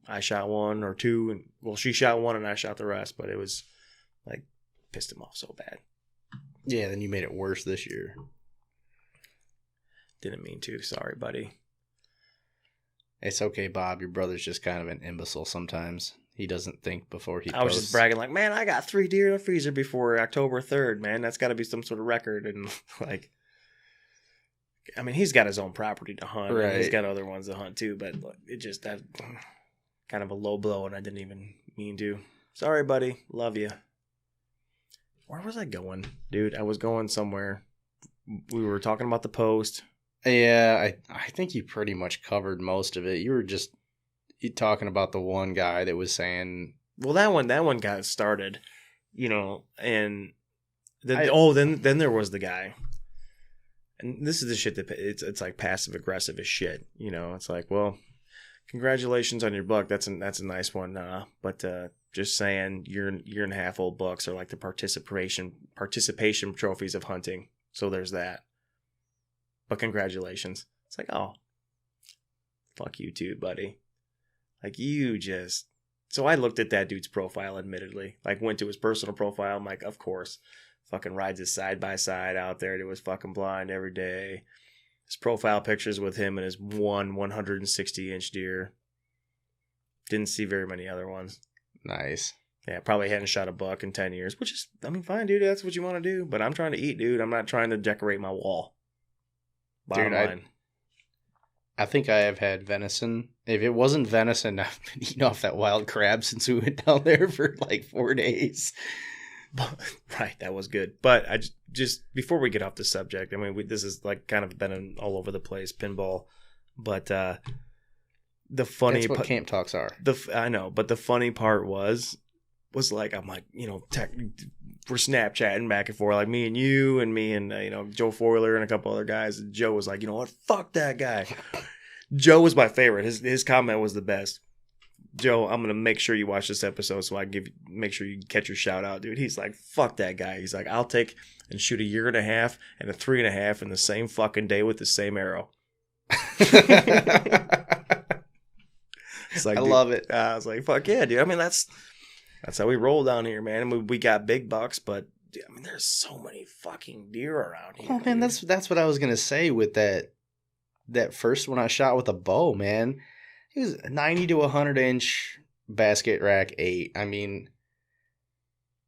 I shot 1 or 2, and she shot 1 and I shot the rest, but it was like, pissed him off so bad. Yeah, then you made it worse this year. Didn't mean to. Sorry, buddy. It's okay, Bob. Your brother's just kind of an imbecile sometimes. He doesn't think before he posts. I was just bragging like, man, I got 3 deer in the freezer before October 3rd, man. That's got to be some sort of record. And like, I mean, he's got his own property to hunt. Right. And he's got other ones to hunt too, but it just, that kind of a low blow, and I didn't even mean to. Sorry, buddy. Love you. Where was I going? Dude, I was going somewhere. We were talking about the post. Yeah, I think you pretty much covered most of it. You were just talking about the one guy that was saying... Well, that one got started, you know, and then then there was the guy. And this is the shit that it's like passive aggressive as shit, you know. It's like, well, congratulations on your buck. That's a nice one, but just saying, year and a half old bucks are like the participation trophies of hunting. So there's that. But congratulations. It's like, oh, fuck you too, buddy. Like, you just So I looked at that dude's profile, admittedly. Like, went to his personal profile. I'm like, of course. Fucking rides his side-by-side out there to his fucking blind every day. His profile pictures with him and his 160-inch deer. Didn't see very many other ones. Nice. Yeah, probably hadn't shot a buck in 10 years, which is, I mean, fine, dude. That's what you want to do. But I'm trying to eat, dude. I'm not trying to decorate my wall. Bottom line. I think I have had venison. If it wasn't venison, I've been eating off that wild crab since we went down there for like 4 days. Right, that was good. But I just before we get off the subject, I mean, this is like kind of been all over the place, pinball. But the funny That's what camp talks are. I know, but the funny part was like, I'm like, you know, we're Snapchatting back and forth, like me and you and you know, Joe Foiler and a couple other guys. And Joe was like, you know what, fuck that guy. Joe was my favorite. His comment was the best. Joe, I'm gonna make sure you watch this episode so I make sure you catch your shout out, dude. He's like, fuck that guy. He's like, I'll take and shoot a 1.5 years and a 3.5 years in the same fucking day with the same arrow. It's like, I love it. I was like, fuck yeah, dude. I mean, that's how we roll down here, man. And we got big bucks, but dude, I mean, there's so many fucking deer around here. Oh man, dude. that's what I was gonna say with that first one I shot with a bow, man. It was a 90 to 100-inch basket rack 8. I mean,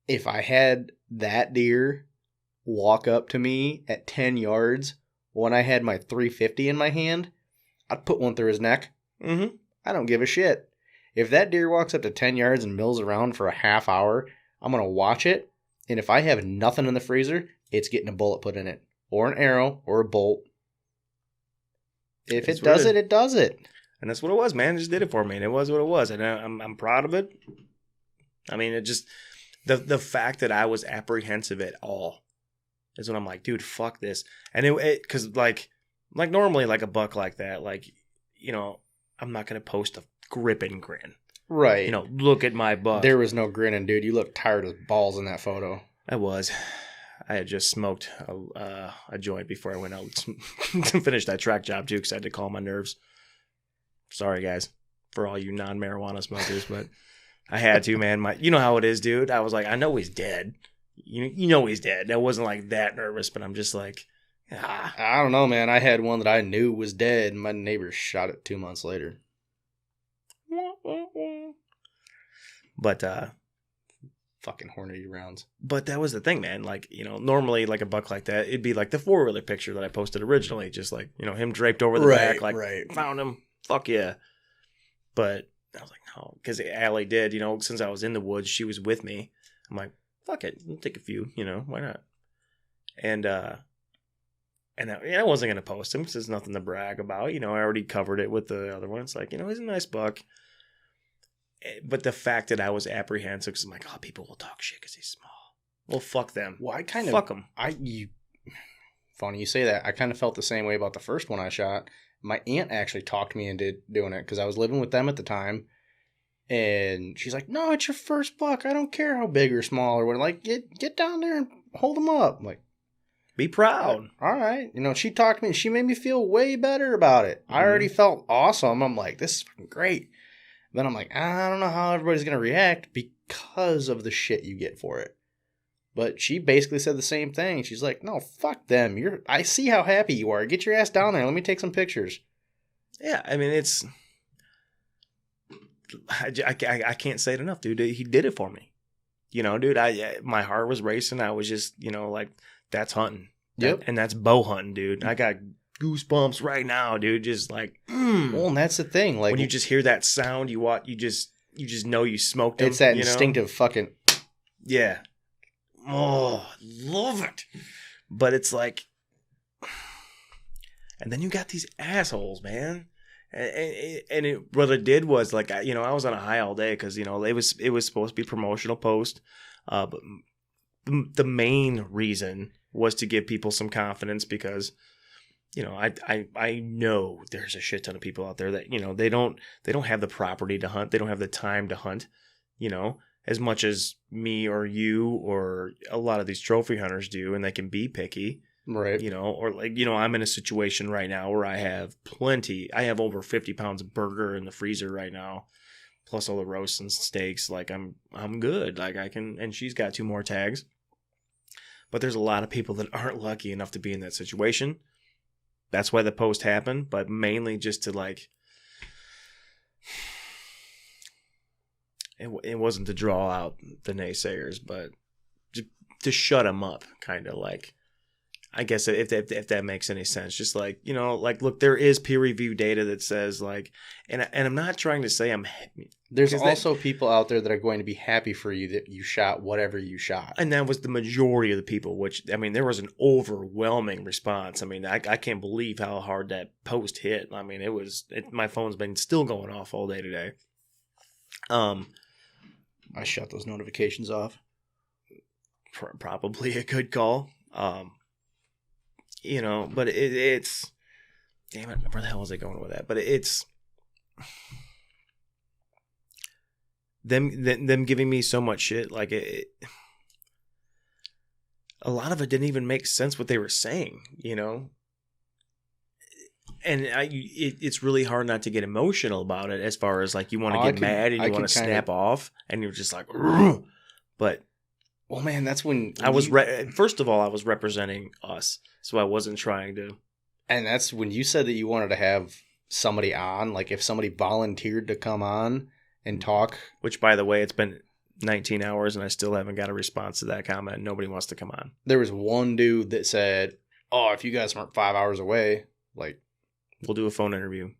if I had that deer walk up to me at 10 yards when I had my 350 in my hand, I'd put one through his neck. Mm-hmm. I don't give a shit. If that deer walks up to 10 yards and mills around for a half hour, I'm going to watch it. And if I have nothing in the freezer, it's getting a bullet put in it. Or an arrow or a bolt. If it does it, it does it. And that's what it was, man. It just did it for me. And it was what it was. And I'm proud of it. I mean, it just, the fact that I was apprehensive at all is when I'm like, dude, fuck this. And because like normally, like a buck like that, like, you know, I'm not going to post a grip and grin. Right. You know, look at my buck. There was no grinning, dude. You looked tired as balls in that photo. I was. I had just smoked a joint before I went out to finish that track job, too, because I had to calm my nerves. Sorry, guys, for all you non-marijuana smokers, but I had to, man. You know how it is, dude. I was like, I know he's dead. You know he's dead. I wasn't like that nervous, but I'm just like, ah. I don't know, man. I had one that I knew was dead, and my neighbor shot it 2 months later. But fucking hornady rounds. But that was the thing, man. Like, you know, normally like a buck like that, it'd be like the 4-wheeler picture that I posted originally, just like, you know, him draped over the back, like, found him. Fuck yeah. But I was like, no, because Allie did, you know, since I was in the woods, she was with me. I'm like, fuck it, we'll take a few, you know, why not? And I wasn't going to post him because there's nothing to brag about. You know, I already covered it with the other one. It's like, you know, he's a nice buck. But the fact that I was apprehensive because I'm like, oh, people will talk shit because he's small. Well, fuck them. Well, I kind of... Fuck them. Funny you say that. I kind of felt the same way about the first one I shot. My aunt actually talked me into doing it because I was living with them at the time. And she's like, no, it's your first buck. I don't care how big or small or what. Like, get down there and hold him up. I'm like, be proud. All right. You know, she talked to me and she made me feel way better about it. I already felt awesome. I'm like, this is fucking great. Then I'm like, I don't know how everybody's going to react because of the shit you get for it. But she basically said the same thing. She's like, no, fuck them. I see how happy you are. Get your ass down there. Let me take some pictures. Yeah, I mean, it's... I can't say it enough, dude. He did it for me. You know, dude, my heart was racing. I was just, you know, like, that's hunting. Yep. And that's bow hunting, dude. I got goosebumps right now, dude. Just like, Well, and that's the thing. Like, when you just hear that sound, you just know you smoked him. It's that instinctive fucking... Yeah. Oh, love it. But it's like, and then you got these assholes, man. And what it did was like, you know, I was on a high all day because, you know, it was supposed to be a promotional post. But the main reason was to give people some confidence because, you know, I know there's a shit ton of people out there that, you know, they don't have the property to hunt. They don't have the time to hunt, you know, as much as me or you or a lot of these trophy hunters do, and they can be picky. Right. You know, or like, you know, I'm in a situation right now where I have over 50 pounds of burger in the freezer right now. plus all the roasts and steaks, like I'm good. Like I can, and she's got 2 more tags. But there's a lot of people that aren't lucky enough to be in that situation. That's why the post happened, but mainly just to like, it wasn't to draw out the naysayers, but to shut them up, kind of like, I guess if that makes any sense, just like, you know, like, look, there is peer review data that says like, and I'm not trying to say there's also people out there that are going to be happy for you that you shot whatever you shot. And that was the majority of the people, which, I mean, there was an overwhelming response. I mean, I can't believe how hard that post hit. I mean, my phone's been still going off all day today. I shut those notifications off. Probably a good call. You know, but it's, damn it, where the hell was I going with that? But it's them giving me so much shit. Like a lot of it didn't even make sense what they were saying, you know. And it's really hard not to get emotional about it, as far as like you want to get mad and you want to snap off, and you're just like, ugh. But well, man, that's when I was first of all, I was representing us, so I wasn't trying to. And that's when you said that you wanted to have somebody on, like if somebody volunteered to come on and talk. Which, by the way, it's been 19 hours and I still haven't got a response to that comment. Nobody wants to come on. There was one dude that said, "Oh, if you guys weren't 5 hours away, like, we'll do a phone interview."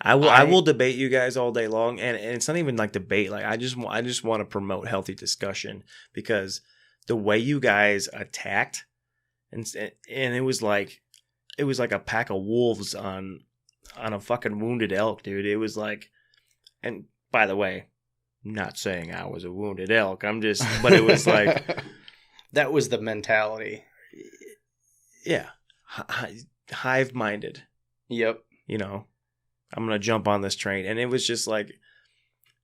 I will debate you guys all day long, and it's not even like debate. Like I just want to promote healthy discussion, because the way you guys attacked, and it was like a pack of wolves on a fucking wounded elk, dude. It was like, and by the way, I'm not saying I was a wounded elk. But it was like that was the mentality. Yeah, hive-minded. Yep. You know. I'm going to jump on this train. And it was just like,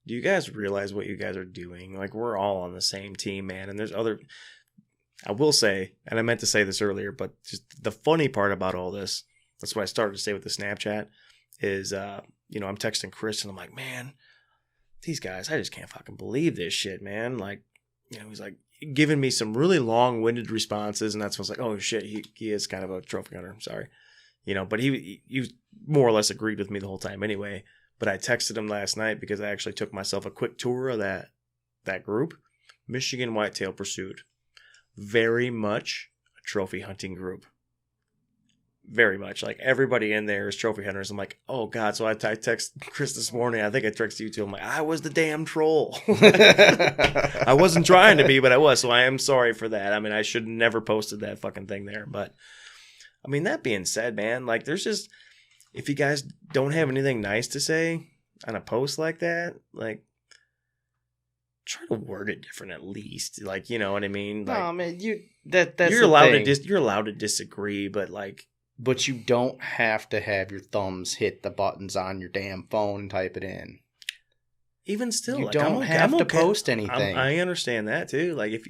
do you guys realize what you guys are doing? Like, we're all on the same team, man. And there's I will say, and I meant to say this earlier, but just the funny part about all this, that's what I started to say with the Snapchat, is, you know, I'm texting Chris and I'm like, man, these guys, I just can't fucking believe this shit, man. Like, you know, he's like giving me some really long-winded responses. And that's when I was like, oh shit, he is kind of a trophy hunter. I'm sorry. You know, but he more or less agreed with me the whole time anyway. But I texted him last night because I actually took myself a quick tour of that group. Michigan Whitetail Pursuit. Very much a trophy hunting group. Very much. Like, everybody in there is trophy hunters. I'm like, oh God. So I text Chris this morning. I think I texted you too. I'm like, I was the damn troll. I wasn't trying to be, but I was. So I am sorry for that. I mean, I should never posted that fucking thing there. But I mean, that being said, man, like, there's just, if you guys don't have anything nice to say on a post like that, like, try to word it different at least. Like, you know what I mean? Like, no, man, that's you're allowed you're allowed to disagree, but like, but you don't have to have your thumbs hit the buttons on your damn phone and type it in. Even still, you like, don't have to post anything. I understand that too. Like, if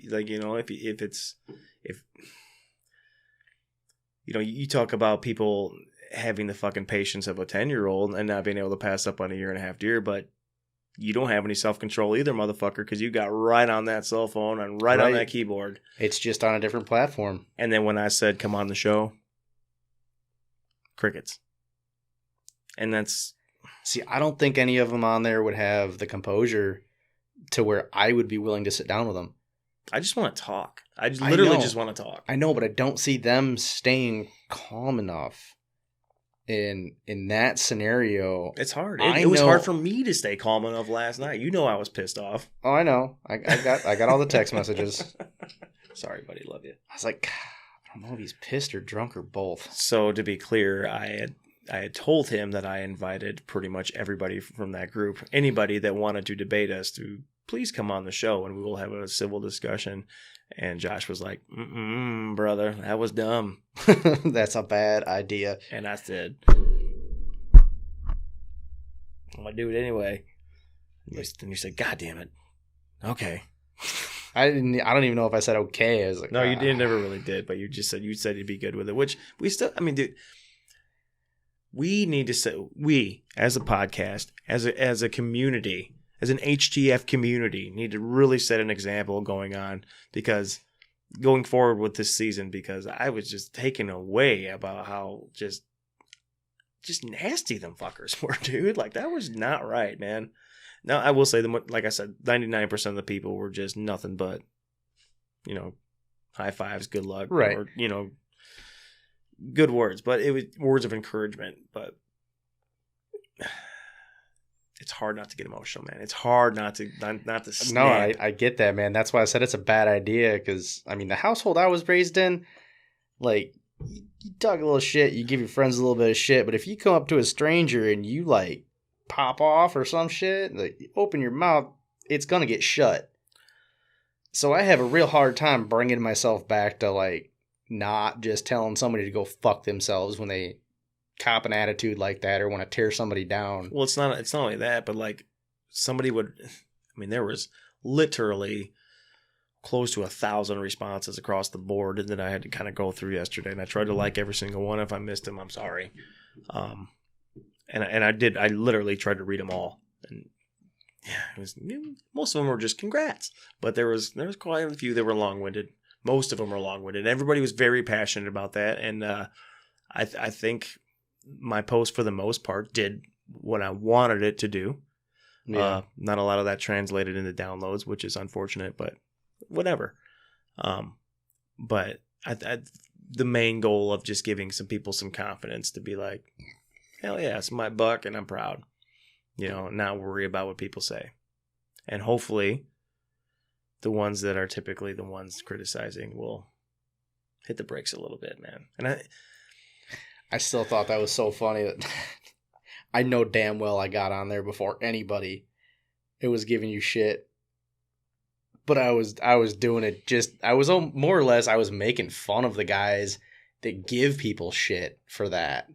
you know, you talk about people having the fucking patience of a 10-year-old and not being able to pass up on a 1.5 deer, but you don't have any self-control either, motherfucker, because you got right on that cell phone and right on that keyboard. It's just on a different platform. And then when I said, come on the show, crickets. And that's... See, I don't think any of them on there would have the composure to where I would be willing to sit down with them. I just want to talk. I literally just want to talk. I know, but I don't see them staying calm enough in that scenario. It's hard. It was hard for me to stay calm enough last night. You know I was pissed off. Oh, I know. I got all the text messages. Sorry, buddy. Love you. I was like, I don't know if he's pissed or drunk or both. So to be clear, I had told him that I invited pretty much everybody from that group, anybody that wanted to debate us, to please come on the show and we will have a civil discussion. And Josh was like, brother, that was dumb. That's a bad idea. And I said, I'm going to do it anyway. And you said, God damn it. Okay. I don't even know if I said okay. I was like, no, you never really did, but you said you'd be good with it, which we still, I mean, dude, we need to say, we as a podcast, as a community, as an HTF community, need to really set an example going forward with this season, because I was just taken away about how just nasty them fuckers were, dude. Like, that was not right, man. Now, I will say, like I said, 99% of the people were just nothing but, high fives, good luck, right? Or, good words, but it was words of encouragement. But it's hard not to get emotional, man. It's hard not to snap. No, I get that, man. That's why I said it's a bad idea, because, I mean, the household I was raised in, like, you talk a little shit, you give your friends a little bit of shit, but if you come up to a stranger and you, like, pop off or some shit, like, you open your mouth, it's gonna get shut. So I have a real hard time bringing myself back to, like, not just telling somebody to go fuck themselves when they cop an attitude like that or want to tear somebody down. Well, it's not only that, but, like, there was literally close to 1,000 responses across the board that I had to kind of go through yesterday, and I tried to like every single one. If I missed them, I'm sorry. And I did. I literally tried to read them all, and yeah, most of them were just congrats. But there was quite a few that were long-winded. Most of them were long-winded. Everybody was very passionate about that, and I think my post, for the most part, did what I wanted it to do. Yeah. Not a lot of that translated into downloads, which is unfortunate, but whatever. But the main goal of just giving some people some confidence to be like, hell yeah, it's my buck and I'm proud. Not worry about what people say. And hopefully the ones that are typically the ones criticizing will hit the brakes a little bit, man. And I still thought that was so funny that I know damn well I got on there before anybody. It was giving you shit. But I was doing it I was more or less, I was making fun of the guys that give people shit for that.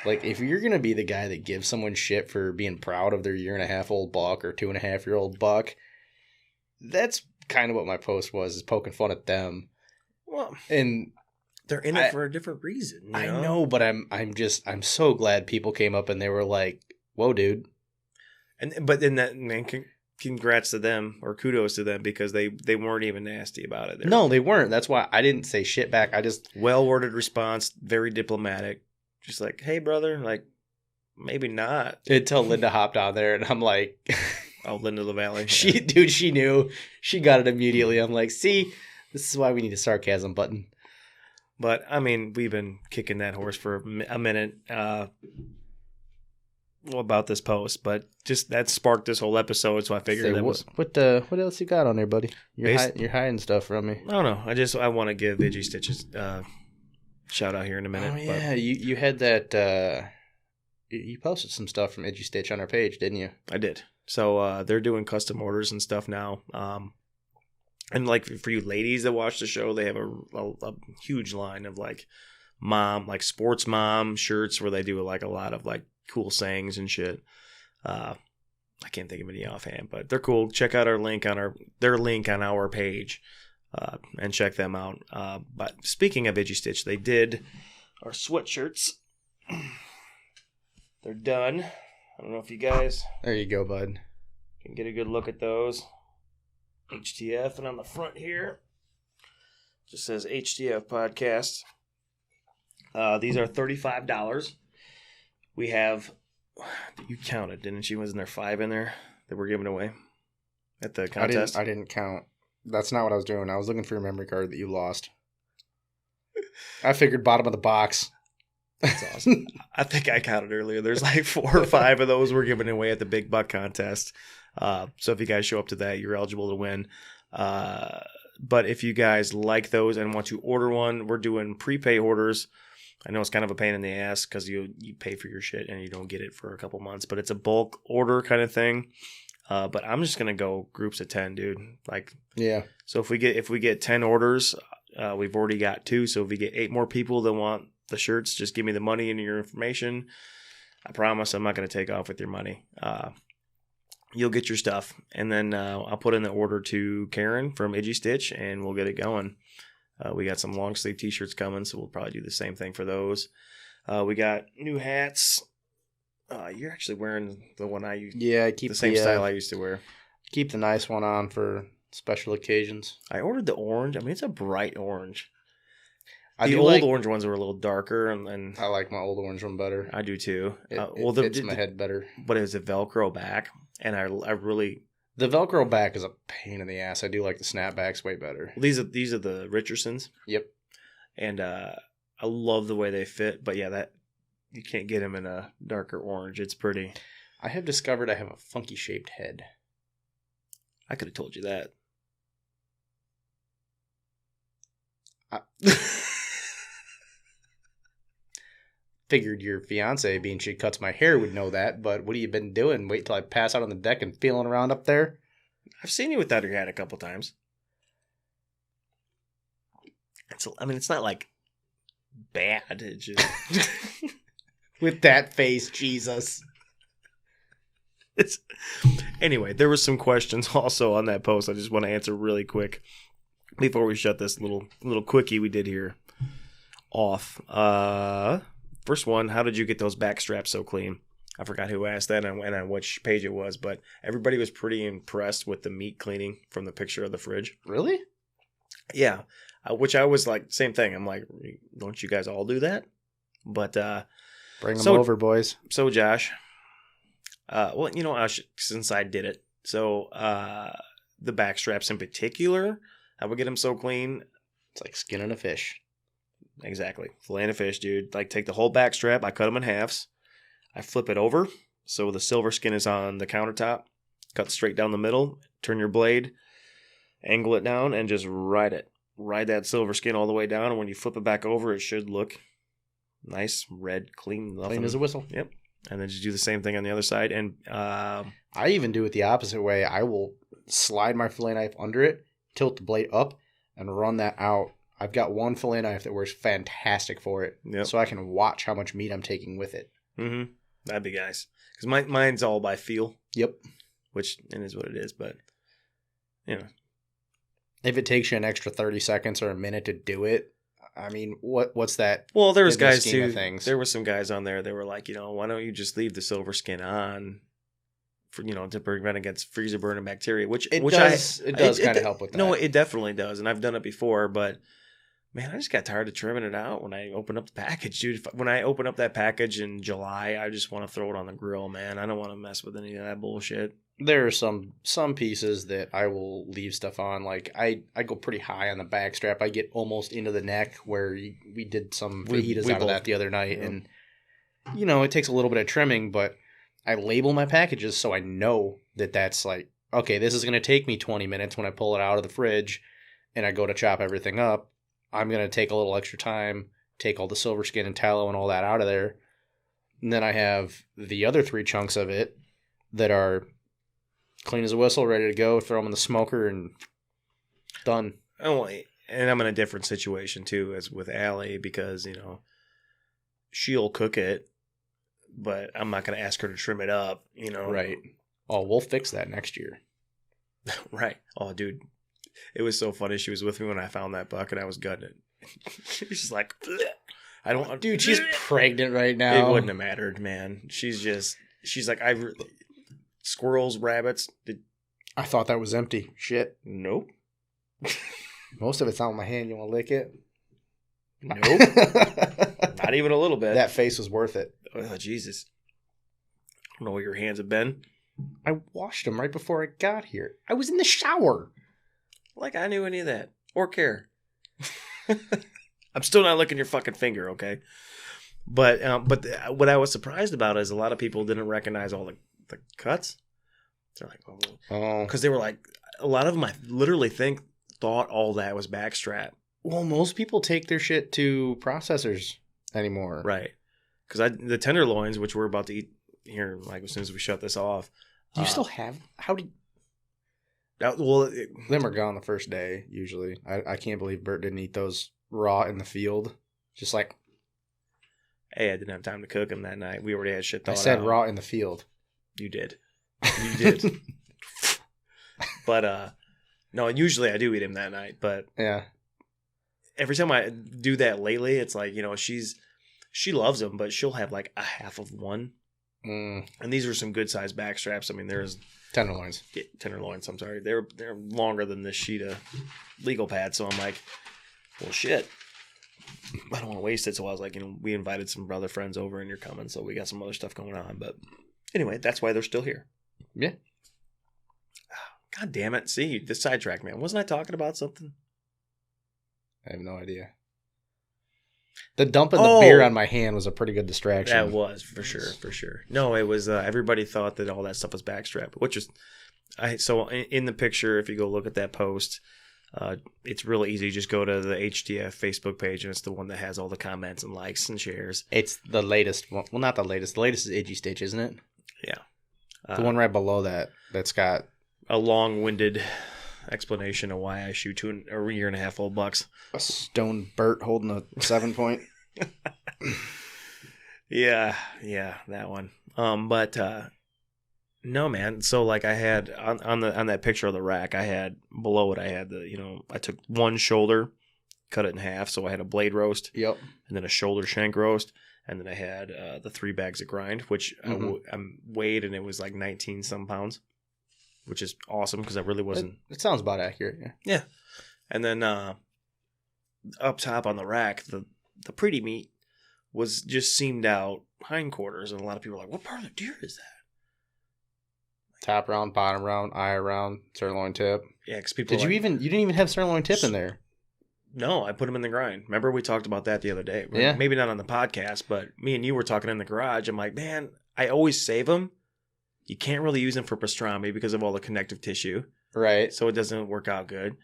Like, if you're going to be the guy that gives someone shit for being proud of their 1.5-year-old buck or 2.5-year-old buck, that's kind of what my post was, is poking fun at them. Well, and they're in it for a different reason. I know, but I'm so glad people came up and they were like, whoa, dude. But then that, man, congrats to them, or kudos to them, because they weren't even nasty about it. No, they weren't. That's why I didn't say shit back. I just... Well-worded response, very diplomatic. Just like, hey, brother, like, maybe not. Until Linda hopped on there, and I'm like... Oh, Linda LaValle. Dude, she knew. She got it immediately. I'm like, see, this is why we need a sarcasm button. But, I mean, we've been kicking that horse for a minute about this post, but just that sparked this whole episode, so I figured what else you got on there, buddy? You're hiding stuff from me. No, I want to give Iggy Stitches shout out here in a minute. Oh yeah, but you had that. You posted some stuff from Iggy Stitch on our page, didn't you? I did. So they're doing custom orders and stuff now. And like for you ladies that watch the show, they have a huge line of like sports mom shirts where they do like a lot of like cool sayings and shit. I can't think of any offhand, but they're cool. Check out our link on their link on our page, and check them out. But speaking of Iggy Stitch, they did our sweatshirts. They're done. I don't know if you guys... There you go, bud. Can get a good look at those. HTF, and on the front here, just says HTF Podcast. These are $35. We have... You counted, didn't you? Wasn't there 5 in there that we're giving away at the contest? I didn't count. That's not what I was doing. I was looking for your memory card that you lost. I figured bottom of the box. That's awesome. I think I counted earlier. There's like 4 or 5 of those we're giving away at the Big Buck contest. So if you guys show up to that, you're eligible to win. But if you guys like those and want to order one, we're doing prepay orders. I know it's kind of a pain in the ass because you pay for your shit and you don't get it for a couple months, but it's a bulk order kind of thing. But I'm just gonna go groups of 10, dude. Like, yeah. So if we get 10 orders, we've already got 2. So if we get 8 more people that want the shirts, just give me the money and your information. I promise I'm not going to take off with your money. You'll get your stuff, and then I'll put in the order to Karen from Iggy Stitch, and we'll get it going. We got some long sleeve t-shirts coming, so we'll probably do the same thing for those. We got new hats. You're actually wearing the one I used. Yeah, I keep the same style I used to wear. Keep the nice one on for special occasions. I ordered the orange. I mean, it's a bright orange. The The old orange ones were a little darker, and I like my old orange one better. I do too. It fits my head better. But it was a Velcro back, and I really the Velcro back is a pain in the ass. I do like the snapbacks way better. these are the Richardsons. Yep. And I love the way they fit, but yeah, that you can't get them in a darker orange. It's pretty. I have discovered I have a funky shaped head. I could have told you that. Figured your fiance, being she cuts my hair, would know that, but what have you been doing? Wait till I pass out on the deck and feeling around up there? I've seen you without your hat a couple times. It's not like bad. It's just With that face, Jesus. Anyway, there were some questions also on that post. I just want to answer really quick before we shut this little quickie we did here off. First one, how did you get those back straps so clean? I forgot who asked that and on which page it was, but everybody was pretty impressed with the meat cleaning from the picture of the fridge. Really? Yeah, which I was like, same thing. I'm like, don't you guys all do that? But bring them over, boys. So Josh, well, since I did it, so the back straps in particular, I would get them so clean. It's like skinning a fish. Exactly. Filleting a fish, dude. Like, take the whole back strap. I cut them in halves. I flip it over so the silver skin is on the countertop. Cut straight down the middle. Turn your blade. Angle it down and just ride it. Ride that silver skin all the way down. And when you flip it back over, it should look nice, red, clean. Nothing. Clean as a whistle. Yep. And then just do the same thing on the other side. And I even do it the opposite way. I will slide my fillet knife under it, tilt the blade up, and run that out. I've got one fillet knife that works fantastic for it. Yep. So I can watch how much meat I'm taking with it. Mm-hmm. That'd be nice. Because mine's all by feel. Yep. Which it is what it is, but, If it takes you an extra 30 seconds or a minute to do it, I mean, what's that? Well, there was guys too. There were some guys on there that were like, why don't you just leave the silver skin on, for to prevent against freezer burn and bacteria? It does kind of help with that. No, it definitely does, and I've done it before. But man, I just got tired of trimming it out when I open up the package, dude. When I open up that package in July, I just want to throw it on the grill, man. I don't want to mess with any of that bullshit. There are some pieces that I will leave stuff on. Like I go pretty high on the back strap. I get almost into the neck where we did some fajitas out of that the other night. Yeah. And, it takes a little bit of trimming, but I label my packages so I know that that's like, okay, this is going to take me 20 minutes when I pull it out of the fridge and I go to chop everything up. I'm going to take a little extra time, take all the silver skin and tallow and all that out of there. And then I have the other 3 chunks of it that are clean as a whistle, ready to go, throw them in the smoker, and done. Oh, and I'm in a different situation, too, as with Allie, because, she'll cook it, but I'm not going to ask her to trim it up, Right. Oh, we'll fix that next year. Right. Oh, dude. It was so funny. She was with me when I found that bucket. I was gutting it. She was just like, bleh. I don't... Dude, she's pregnant right now. It wouldn't have mattered, man. She's like, squirrels, rabbits. I thought that was empty. Shit. Nope. Most of it's on my hand. You want to lick it? Nope. Not even a little bit. That face was worth it. Oh, Jesus. I don't know where your hands have been. I washed them right before I got here. I was in the shower. Like I knew any of that. Or care. I'm still not licking your fucking finger, okay? But what I was surprised about is a lot of people didn't recognize all the cuts. They're like, oh, because they were like, a lot of them I literally thought all that was backstrap. Well, most people take their shit to processors anymore, right? Because the tenderloins, which we're about to eat here, like as soon as we shut this off, do you still have? How did? Them are gone the first day usually. I can't believe Bert didn't eat those raw in the field. Just like, hey, I didn't have time to cook them that night. We already had shit thought out. I said raw in the field. You did. You did. But, no, usually I do eat him that night. But yeah, every time I do that lately, it's like, she's she loves them, but she'll have like a half of one. Mm. And these are some good sized back straps. I mean, there's Tenderloins. Tenderloins. I'm sorry, they're longer than this sheet of legal pad. So I'm like, well, shit. I don't want to waste it. So I was like, we invited some other friends over and you're coming. So we got some other stuff going on. But anyway, that's why they're still here. Yeah. God damn it. See, this sidetrack, man. Wasn't I talking about something? I have no idea. The dumping the beer on my hand was a pretty good distraction. That was, for sure. No, it was, everybody thought that all that stuff was backstrap, which is, so in the picture, if you go look at that post, it's really easy. Just go to the HTF Facebook page, and it's the one that has all the comments and likes and shares. It's the latest one. Well, not the latest. The latest is Itchy Stitch, isn't it? Yeah. The one right below that's got a long-winded explanation of why I shoot a 1.5-year-old bucks. A stone Bert holding a 7-point. Yeah, that one. But no, man. So like I had on that picture of the rack, I had below it, I had I took one shoulder, cut it in half, so I had a blade roast. Yep. And then a shoulder shank roast, and then I had the 3 bags of grind, which I weighed, and it was like 19 some pounds, which is awesome because I really wasn't. It sounds about accurate. Yeah. Yeah. And then up top on the rack, the pretty meat was just seamed out hindquarters, and a lot of people are like, "What part of the deer is that?" Top round, bottom round, eye round, sirloin tip. Yeah, because people. You didn't even have sirloin tip in there? No, I put them in the grind. Remember we talked about that the other day? Yeah. Maybe not on the podcast, but me and you were talking in the garage. I'm like, man, I always save them. You can't really use them for pastrami because of all the connective tissue. Right. So it doesn't work out good.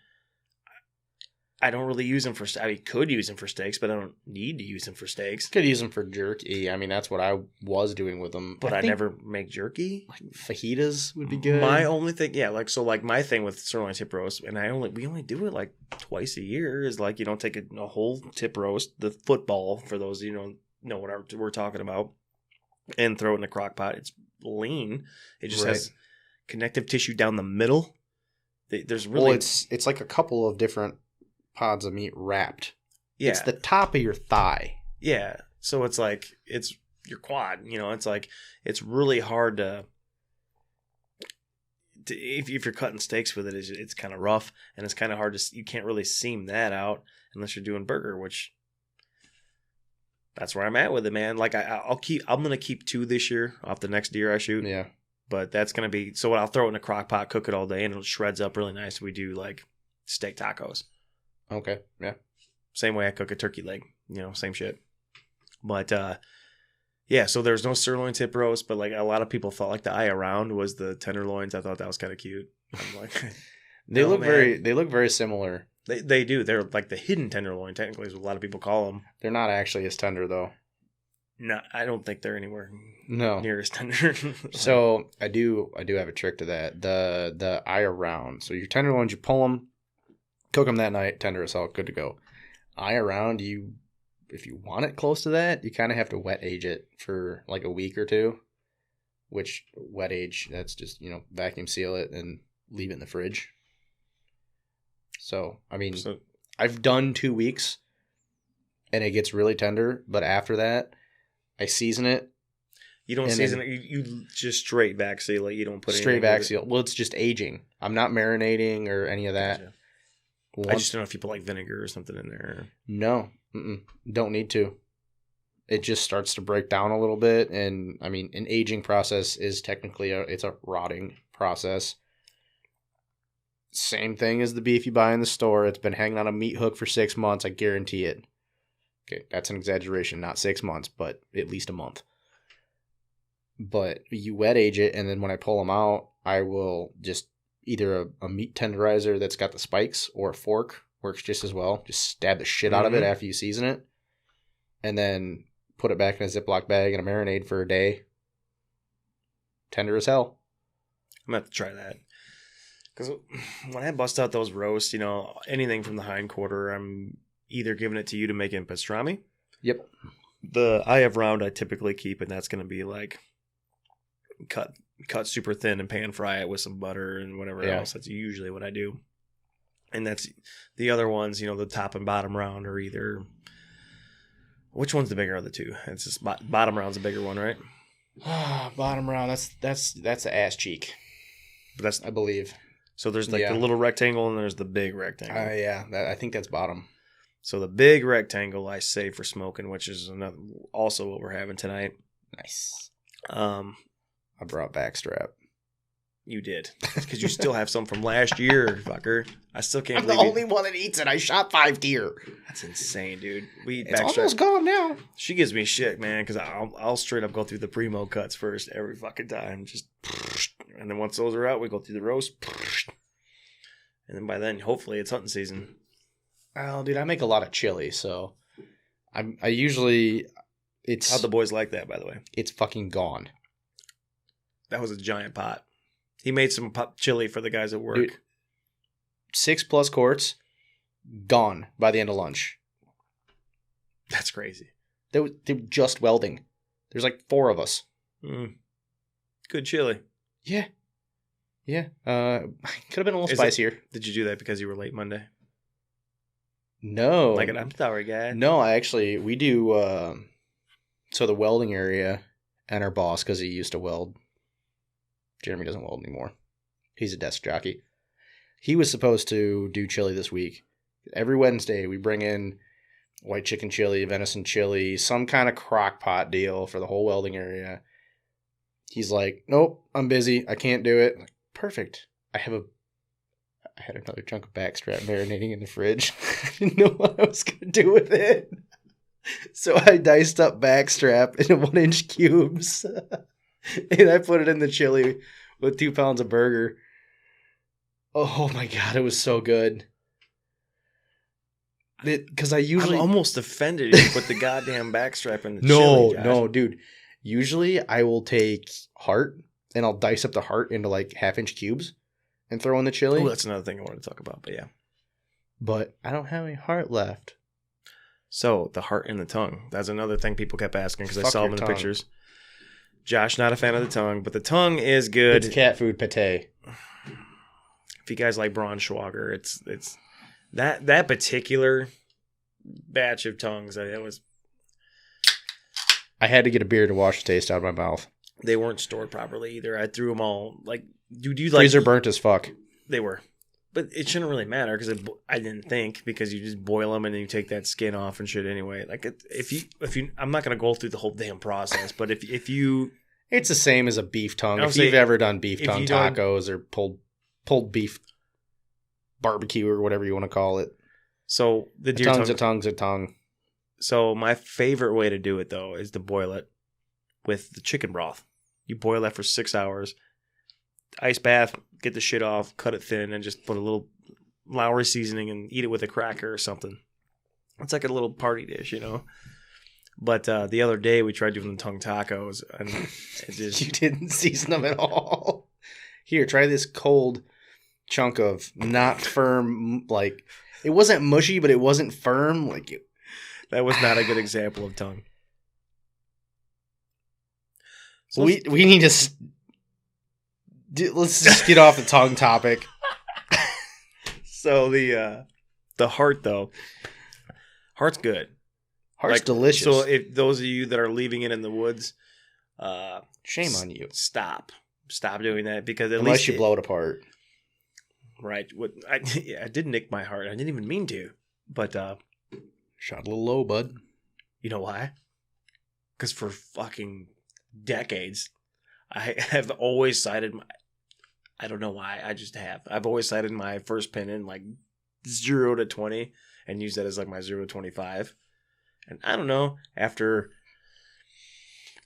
I don't really use them could use them for steaks, but I don't need to use them for steaks. Could use them for jerky. I mean, that's what I was doing with them. But I never make jerky. Like fajitas would be good. My only thing, my thing with sirloin tip roast, and we only do it like twice a year, is like, take a whole tip roast, the football, for those know what we're talking about, and throw it in the crock pot. It's lean. It just has connective tissue down the middle. There's really... Well, it's like a couple of different pods of meat wrapped. Yeah. It's the top of your thigh. Yeah. So it's like, it's your quad, it's like, it's really hard to if you're cutting steaks with it, it's kind of rough, and it's kind of hard you can't really seam that out unless you're doing burger, which that's where I'm at with it, man. Like I'm going to keep 2 this year off the next deer I shoot. Yeah. But that's going to be, so I'll throw it in a crock pot, cook it all day, and it shreds up really nice. We do like steak tacos. Okay. Yeah. Same way I cook a turkey leg, same shit. But yeah, so there's no sirloin tip roast, but like a lot of people thought like the eye around was the tenderloins. I thought that was kind of cute. I'm like, they look very similar. They do. They're like the hidden tenderloin, technically, is what a lot of people call them. They're not actually as tender though. No, I don't think they're anywhere near as tender. So I do have a trick to that. The eye around. So your tenderloins, you pull them, cook them that night, tender as hell, good to go. Eye around, if you want it close to that, you kind of have to wet age it for like a week or 2. Which wet age, that's just vacuum seal it and leave it in the fridge. So I mean, I've done 2 weeks, and it gets really tender. But after that, I season it. You don't season it. You just straight back seal it. You don't put straight back seal. Well, it's just aging. I'm not marinating or any of that. Gotcha. I just don't know if you put like vinegar or something in there. No, don't need to. It just starts to break down a little bit, and I mean, an aging process is technically it's a rotting process. Same thing as the beef you buy in the store. It's been hanging on a meat hook for 6 months. I guarantee it. Okay, that's an exaggeration. Not 6 months, but at least a month. But you wet age it, and then when I pull them out, I will just either a meat tenderizer that's got the spikes or a fork works just as well. Just stab the shit out of it after you season it, and then put it back in a Ziploc bag and a marinade for a day. Tender as hell. I'm going to have to try that. Because when I bust out those roasts, anything from the hindquarter, I'm either giving it to you to make it in pastrami. Yep. The eye of round I typically keep, and that's going to be like cut super thin and pan fry it with some butter and whatever else. That's usually what I do. And that's the other ones, the top and bottom round are either Which one's the bigger of the two? It's just bottom round's the bigger one, right? Bottom round, that's the ass cheek. But that's, I believe. So there's like the little rectangle and there's the big rectangle. Yeah, I think that's bottom. So the big rectangle I say for smoking, which is also what we're having tonight. Nice. I brought backstrap. You did. Because you still have some from last year, fucker. I still can't believe I'm the only one that eats it. I shot 5 deer. That's insane, dude. We eat It's backstrap. almost gone now. She gives me shit, man, because I'll straight up go through the primo cuts first every fucking time. Just, and then once those are out, we go through the roast. And then by then, hopefully, it's hunting season. Well, dude, I make a lot of chili, so I usually How'd the boys like that, by the way? It's fucking gone. That was a giant pot. He made some chili for the guys at work. Dude, 6+ quarts, gone by the end of lunch. That's crazy. They were just welding. There's like 4 of us. Good chili. Yeah. Could have been a little spicier. Did you do that because you were late Monday? No. Like an I'm sorry, guy. No, we do, so the welding area and our boss, because he used to weld. Jeremy doesn't weld anymore. He's a desk jockey. He was supposed to do chili this week. Every Wednesday, we bring in white chicken chili, venison chili, some kind of crock pot deal for the whole welding area. He's like, nope, I'm busy. I can't do it. I'm like, perfect. I had another chunk of backstrap marinating in the fridge. I didn't know what I was going to do with it. So I diced up backstrap into 1-inch cubes. And I put it in the chili with 2 pounds of burger. Oh my God, it was so good. Because I'm almost offended you put the goddamn backstrap in the chili, Josh. No, dude. Usually I will take heart and I'll dice up the heart into like 1/2-inch cubes and throw in the chili. Oh, that's another thing I wanted to talk about, but yeah. But I don't have any heart left. So, the heart and the tongue. That's another thing people kept asking because I saw them in the tongue. pictures. Josh, not a fan of the tongue, but the tongue is good. It's cat food pate. If you guys like Braunschweiger, it's that particular batch of tongues. I had to get a beer to wash the taste out of my mouth. They weren't stored properly either. I threw them all like, dude, freezer burnt as fuck. They were, but it shouldn't really matter because I didn't think because you just boil them and then you take that skin off and shit anyway. Like if you, I'm not gonna go through the whole damn process, but if you, it's the same as a beef tongue. If you've ever done beef tongue tacos or pulled beef barbecue or whatever you want to call it. So the deer tongue's a tongue. So my favorite way to do it though is to boil it with the chicken broth. You boil that for 6 hours, ice bath, get the shit off, cut it thin, and just put a little Lowry seasoning and eat it with a cracker or something. It's like a little party dish, you know. But the other day we tried doing the tongue tacos, and it just you didn't season them at all. Here, try this cold chunk of not firm, like it wasn't mushy, but it wasn't firm. Like that was not a good example of tongue. So we need to let's just get off the tongue topic. So the heart though, heart's good. Heart's delicious. So if those of you that are leaving it in the woods, shame on you. Stop doing that because unless you blow it apart. Right. I did nick my heart. I didn't even mean to, but shot a little low, bud. You know why? Because for fucking decades, I have always cited my. I don't know why. I just have. I've always cited my first pin in like 0 to 20 and used that as like my 0 to 25. And I don't know. After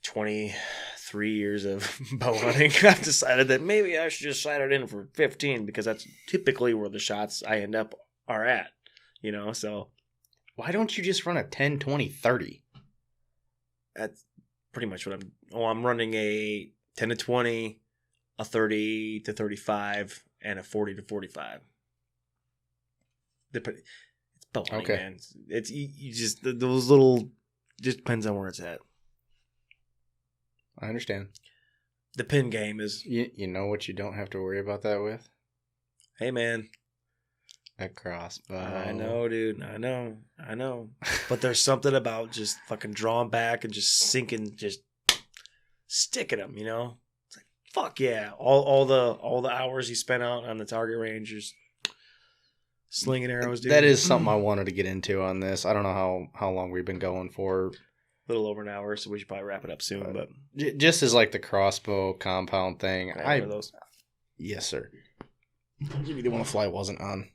23 years of bow hunting, I've decided that maybe I should just sight it in for 15 because that's typically where the shots I end up are at. You know, so why don't you just run a 10, 20, 30? That's pretty much what I'm running a 10 to 20, a 30 to 35, and a 40 to 45. It's bow hunting, okay. Man. It's you just those little just depends on where it's at. I understand. The pin game is you know what you don't have to worry about that with? Hey man, A crossbow. I know, dude. I know. But there's something about just fucking drawing back and just sinking, just sticking them, you know? It's like, fuck yeah. All the hours he spent out on the target range, just slinging arrows, dude. That is something I wanted to get into on this. I don't know how long we've been going for. A little over an hour, so we should probably wrap it up soon. But just as like the crossbow compound thing, those. Yes, sir. Give me the one the fly wasn't on.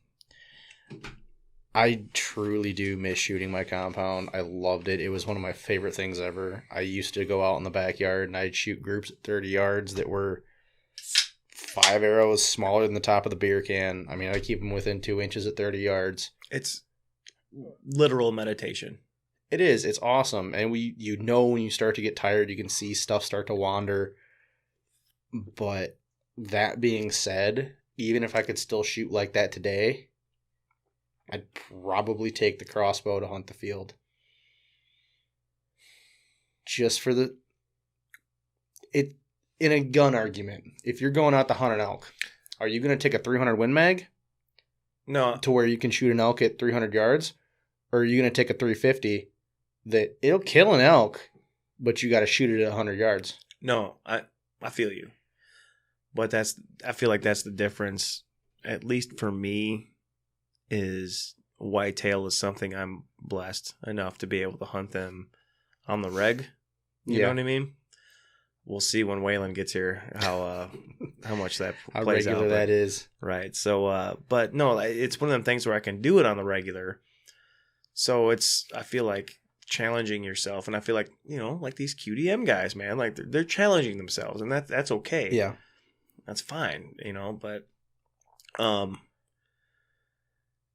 I truly do miss shooting my compound. I loved it. It was one of my favorite things ever. I used to go out in the backyard and I'd shoot groups at 30 yards that were 5 arrows smaller than the top of the beer can. I mean, I keep them within 2 inches at 30 yards. It's literal meditation. It is. It's awesome. And when you start to get tired, you can see stuff start to wander. But that being said, even if I could still shoot like that today, I'd probably take the crossbow to hunt the field. Just for in a gun argument, if you're going out to hunt an elk, are you going to take a 300 Win Mag? No. To where you can shoot an elk at 300 yards? Or are you going to take a 350 that it'll kill an elk, but you got to shoot it at 100 yards? No, I feel you. But I feel like that's the difference, at least for me, is whitetail is something I'm blessed enough to be able to hunt them on the reg. You know what I mean? We'll see when Waylon gets here how much that how plays regular out. That is. Right. So, but no, it's one of them things where I can do it on the regular. So I feel like challenging yourself, and I feel like, you know, like these QDM guys, man, like they're challenging themselves, and that's okay. Yeah. That's fine, you know, but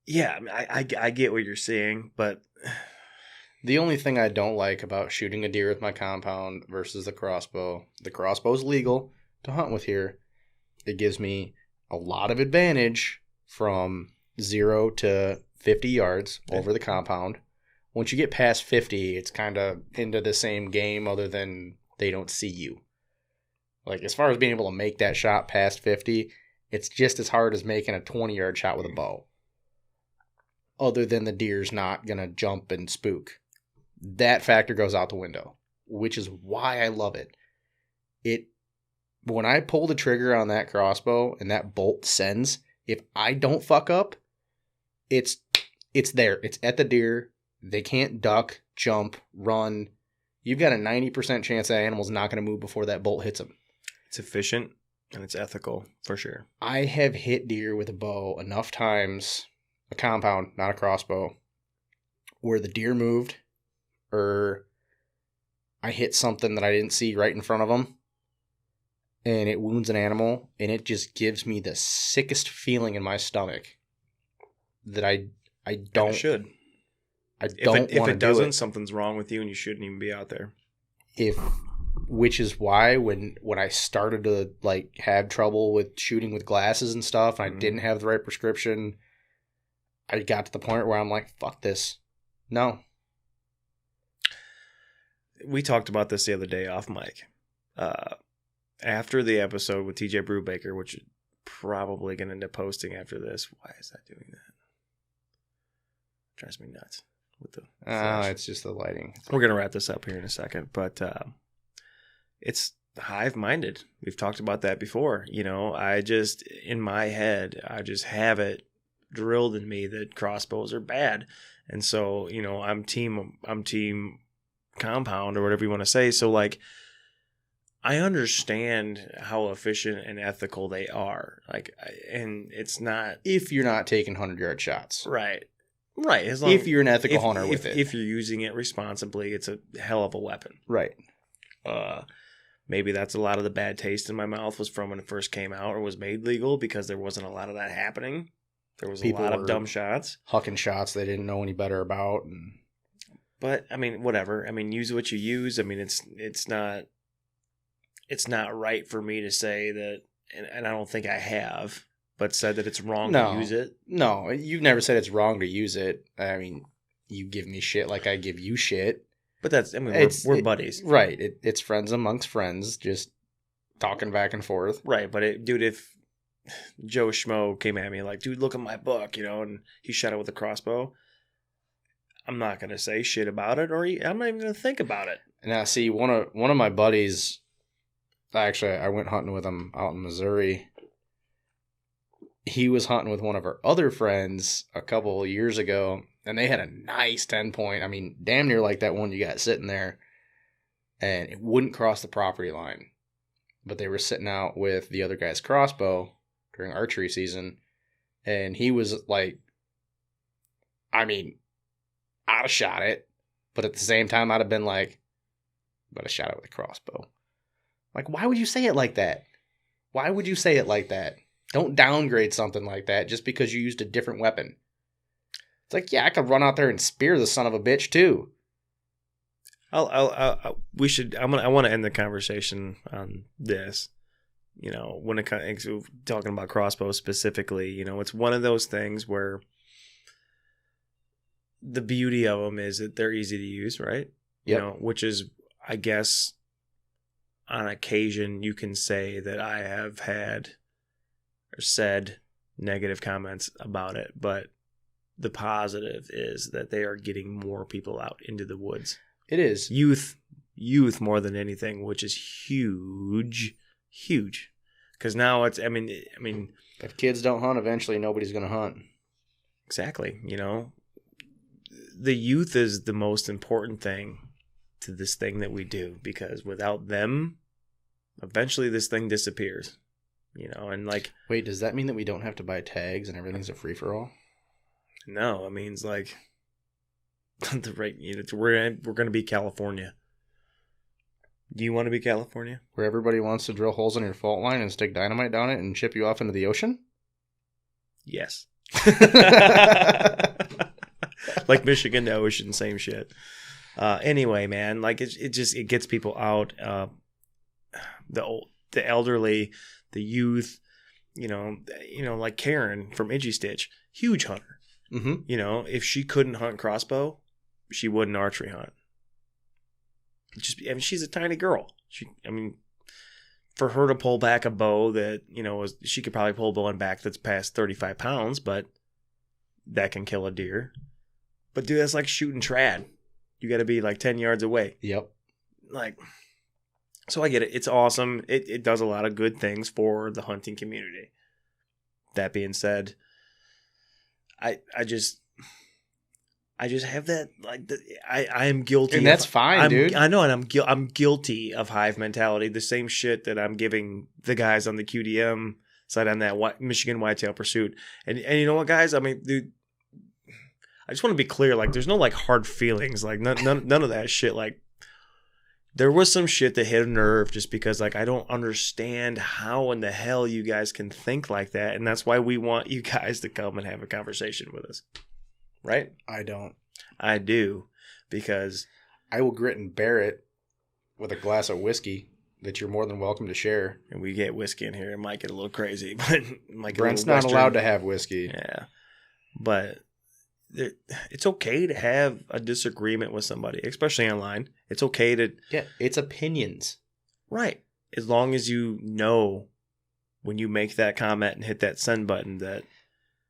yeah, I get what you're saying, but the only thing I don't like about shooting a deer with my compound versus the crossbow's legal to hunt with here. It gives me a lot of advantage from 0 to 50 yards over the compound. Once you get past 50, it's kind of into the same game other than they don't see you. Like, as far as being able to make that shot past 50, it's just as hard as making a 20-yard shot with a bow. Other than the deer's not going to jump and spook. That factor goes out the window, which is why I love it. When I pull the trigger on that crossbow and that bolt sends, if I don't fuck up, it's there. It's at the deer. They can't duck, jump, run. You've got a 90% chance that animal's not going to move before that bolt hits them. It's efficient and it's ethical for sure. I have hit deer with a bow enough times, a compound, not a crossbow, where the deer moved, or I hit something that I didn't see right in front of them, and it wounds an animal, and it just gives me the sickest feeling in my stomach that I don't. It should. I don't want to do it. If it doesn't, something's wrong with you, and you shouldn't even be out there. Which is why when I started to like have trouble with shooting with glasses and stuff, and I didn't have the right prescription, I got to the point where I'm like, fuck this. No. We talked about this the other day off mic. After the episode with TJ Brubaker, which is probably going to end up posting after this. Why is that doing that? Drives me nuts with the flash. It's just the lighting. We're going to wrap this up here in a second, but it's hive-minded. We've talked about that before. You know, in my head, I just have it drilled in me that crossbows are bad. And so, you know, I'm team compound or whatever you want to say. So like, I understand how efficient and ethical they are. Like, and it's not, if you're not taking 100-yard shots. Right. As long if you're an ethical hunter with it. If you're using it responsibly, it's a hell of a weapon. Right. Maybe that's a lot of the bad taste in my mouth was from when it first came out or was made legal, because there wasn't a lot of that happening. There was People a lot of dumb shots. Hucking shots they didn't know any better about. But, I mean, whatever. I mean, use what you use. I mean, it's not right for me to say that, and I don't think I have, but said that it's wrong to use it. No, you've never said it's wrong to use it. I mean, you give me shit like I give you shit. But we're buddies. Right. It's friends amongst friends, just talking back and forth. Right. But dude, Joe Schmo came at me like, dude, look at my book, and he shot it with a crossbow. I'm not going to say shit about it, or I'm not even going to think about it. Now, see, one of my buddies, actually, I went hunting with him out in Missouri. He was hunting with one of our other friends a couple of years ago, and they had a nice 10-point. I mean, damn near like that one you got sitting there, and it wouldn't cross the property line. But they were sitting out with the other guy's crossbow during archery season, and he was like, I mean, I'd have shot it, but at the same time, I'd have been like, but I shot it with a crossbow. Like, why would you say it like that? Why would you say it like that? Don't downgrade something like that just because you used a different weapon. It's like, yeah, I could run out there and spear the son of a bitch too. I want to end the conversation on this. When it comes to talking about crossbows specifically, it's one of those things where the beauty of them is that they're easy to use, right? Yep. Which is, I guess, on occasion you can say that I have had or said negative comments about it, but the positive is that they are getting more people out into the woods. It is. Youth more than anything, which is huge. Because now it's, I mean, if kids don't hunt, eventually nobody's going to hunt. Exactly. The youth is the most important thing to this thing that we do, because without them, eventually this thing disappears. And like, wait, does that mean that we don't have to buy tags and everything's a free for all? No, it means like the right. We're going to be California. Do you want to be California? Where everybody wants to drill holes in your fault line and stick dynamite down it and ship you off into the ocean? Yes. Like Michigan to ocean, same shit. Anyway, man, like it gets people out. The elderly, the youth, like Karen from Itchy Stitch, huge hunter. Mm-hmm. If she couldn't hunt crossbow, she wouldn't archery hunt. She's a tiny girl. For her to pull back a bow that, she could probably pull a bow back that's past 35 pounds, but that can kill a deer. But dude, that's like shooting trad. You got to be like 10 yards away. Yep. So I get it. It's awesome. It does a lot of good things for the hunting community. That being said, I just have that, like, I am guilty. And that's fine, dude. I know, and I'm guilty of hive mentality. The same shit that I'm giving the guys on the QDM side on that Michigan Whitetail Pursuit. And you know what, guys? I mean, dude, I just want to be clear. Like, there's no like hard feelings. Like none of that shit. Like, there was some shit that hit a nerve just because, like, I don't understand how in the hell you guys can think like that. And that's why we want you guys to come and have a conversation with us. Right? I don't. I do. Because I will grit and bear it with a glass of whiskey that you're more than welcome to share. And we get whiskey in here. It might get a little crazy. But Brent's not allowed to have whiskey. Yeah. But it's okay to have a disagreement with somebody, especially online. It's okay to... Yeah, it's opinions. Right. As long as you know when you make that comment and hit that send button that...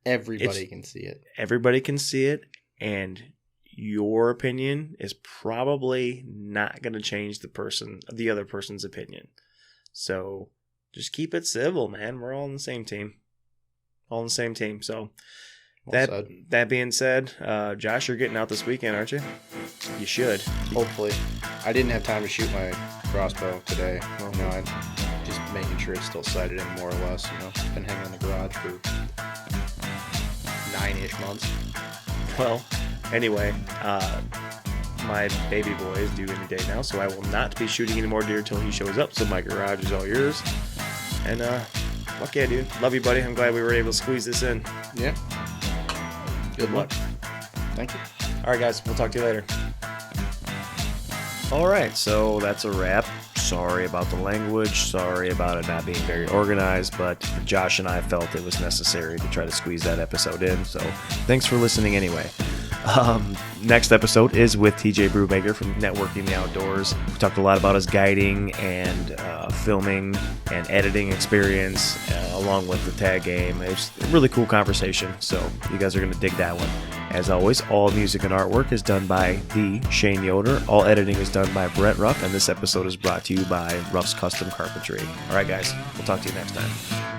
Everybody can see it. Everybody can see it, and your opinion is probably not going to change the other person's opinion. So just keep it civil, man. We're all on the same team. So... That being said, Josh, you're getting out this weekend, aren't you? You should. Hopefully. I didn't have time to shoot my crossbow today. I'm just making sure it's still sighted in more or less. It's been hanging in the garage for 9-ish months. Well, anyway, my baby boy is due any day now, so I will not be shooting any more deer until he shows up. So my garage is all yours. And fuck yeah, dude. Love you, buddy. I'm glad we were able to squeeze this in. Yeah. Good luck. Thank you. All right, guys. We'll talk to you later. All right, so that's a wrap. Sorry about the language. Sorry about it not being very organized, but Josh and I felt it was necessary to try to squeeze that episode in. So thanks for listening anyway. Next episode is with TJ Brubaker from Networking the Outdoors. We talked a lot about his guiding and filming and editing experience, along with the tag game. It was a really cool conversation, so you guys are going to dig that one. As always, all music and artwork is done by the Shane Yoder. All editing is done by Brett Ruff, and this episode is brought to you by Ruff's Custom Carpentry. All right, guys, we'll talk to you next time.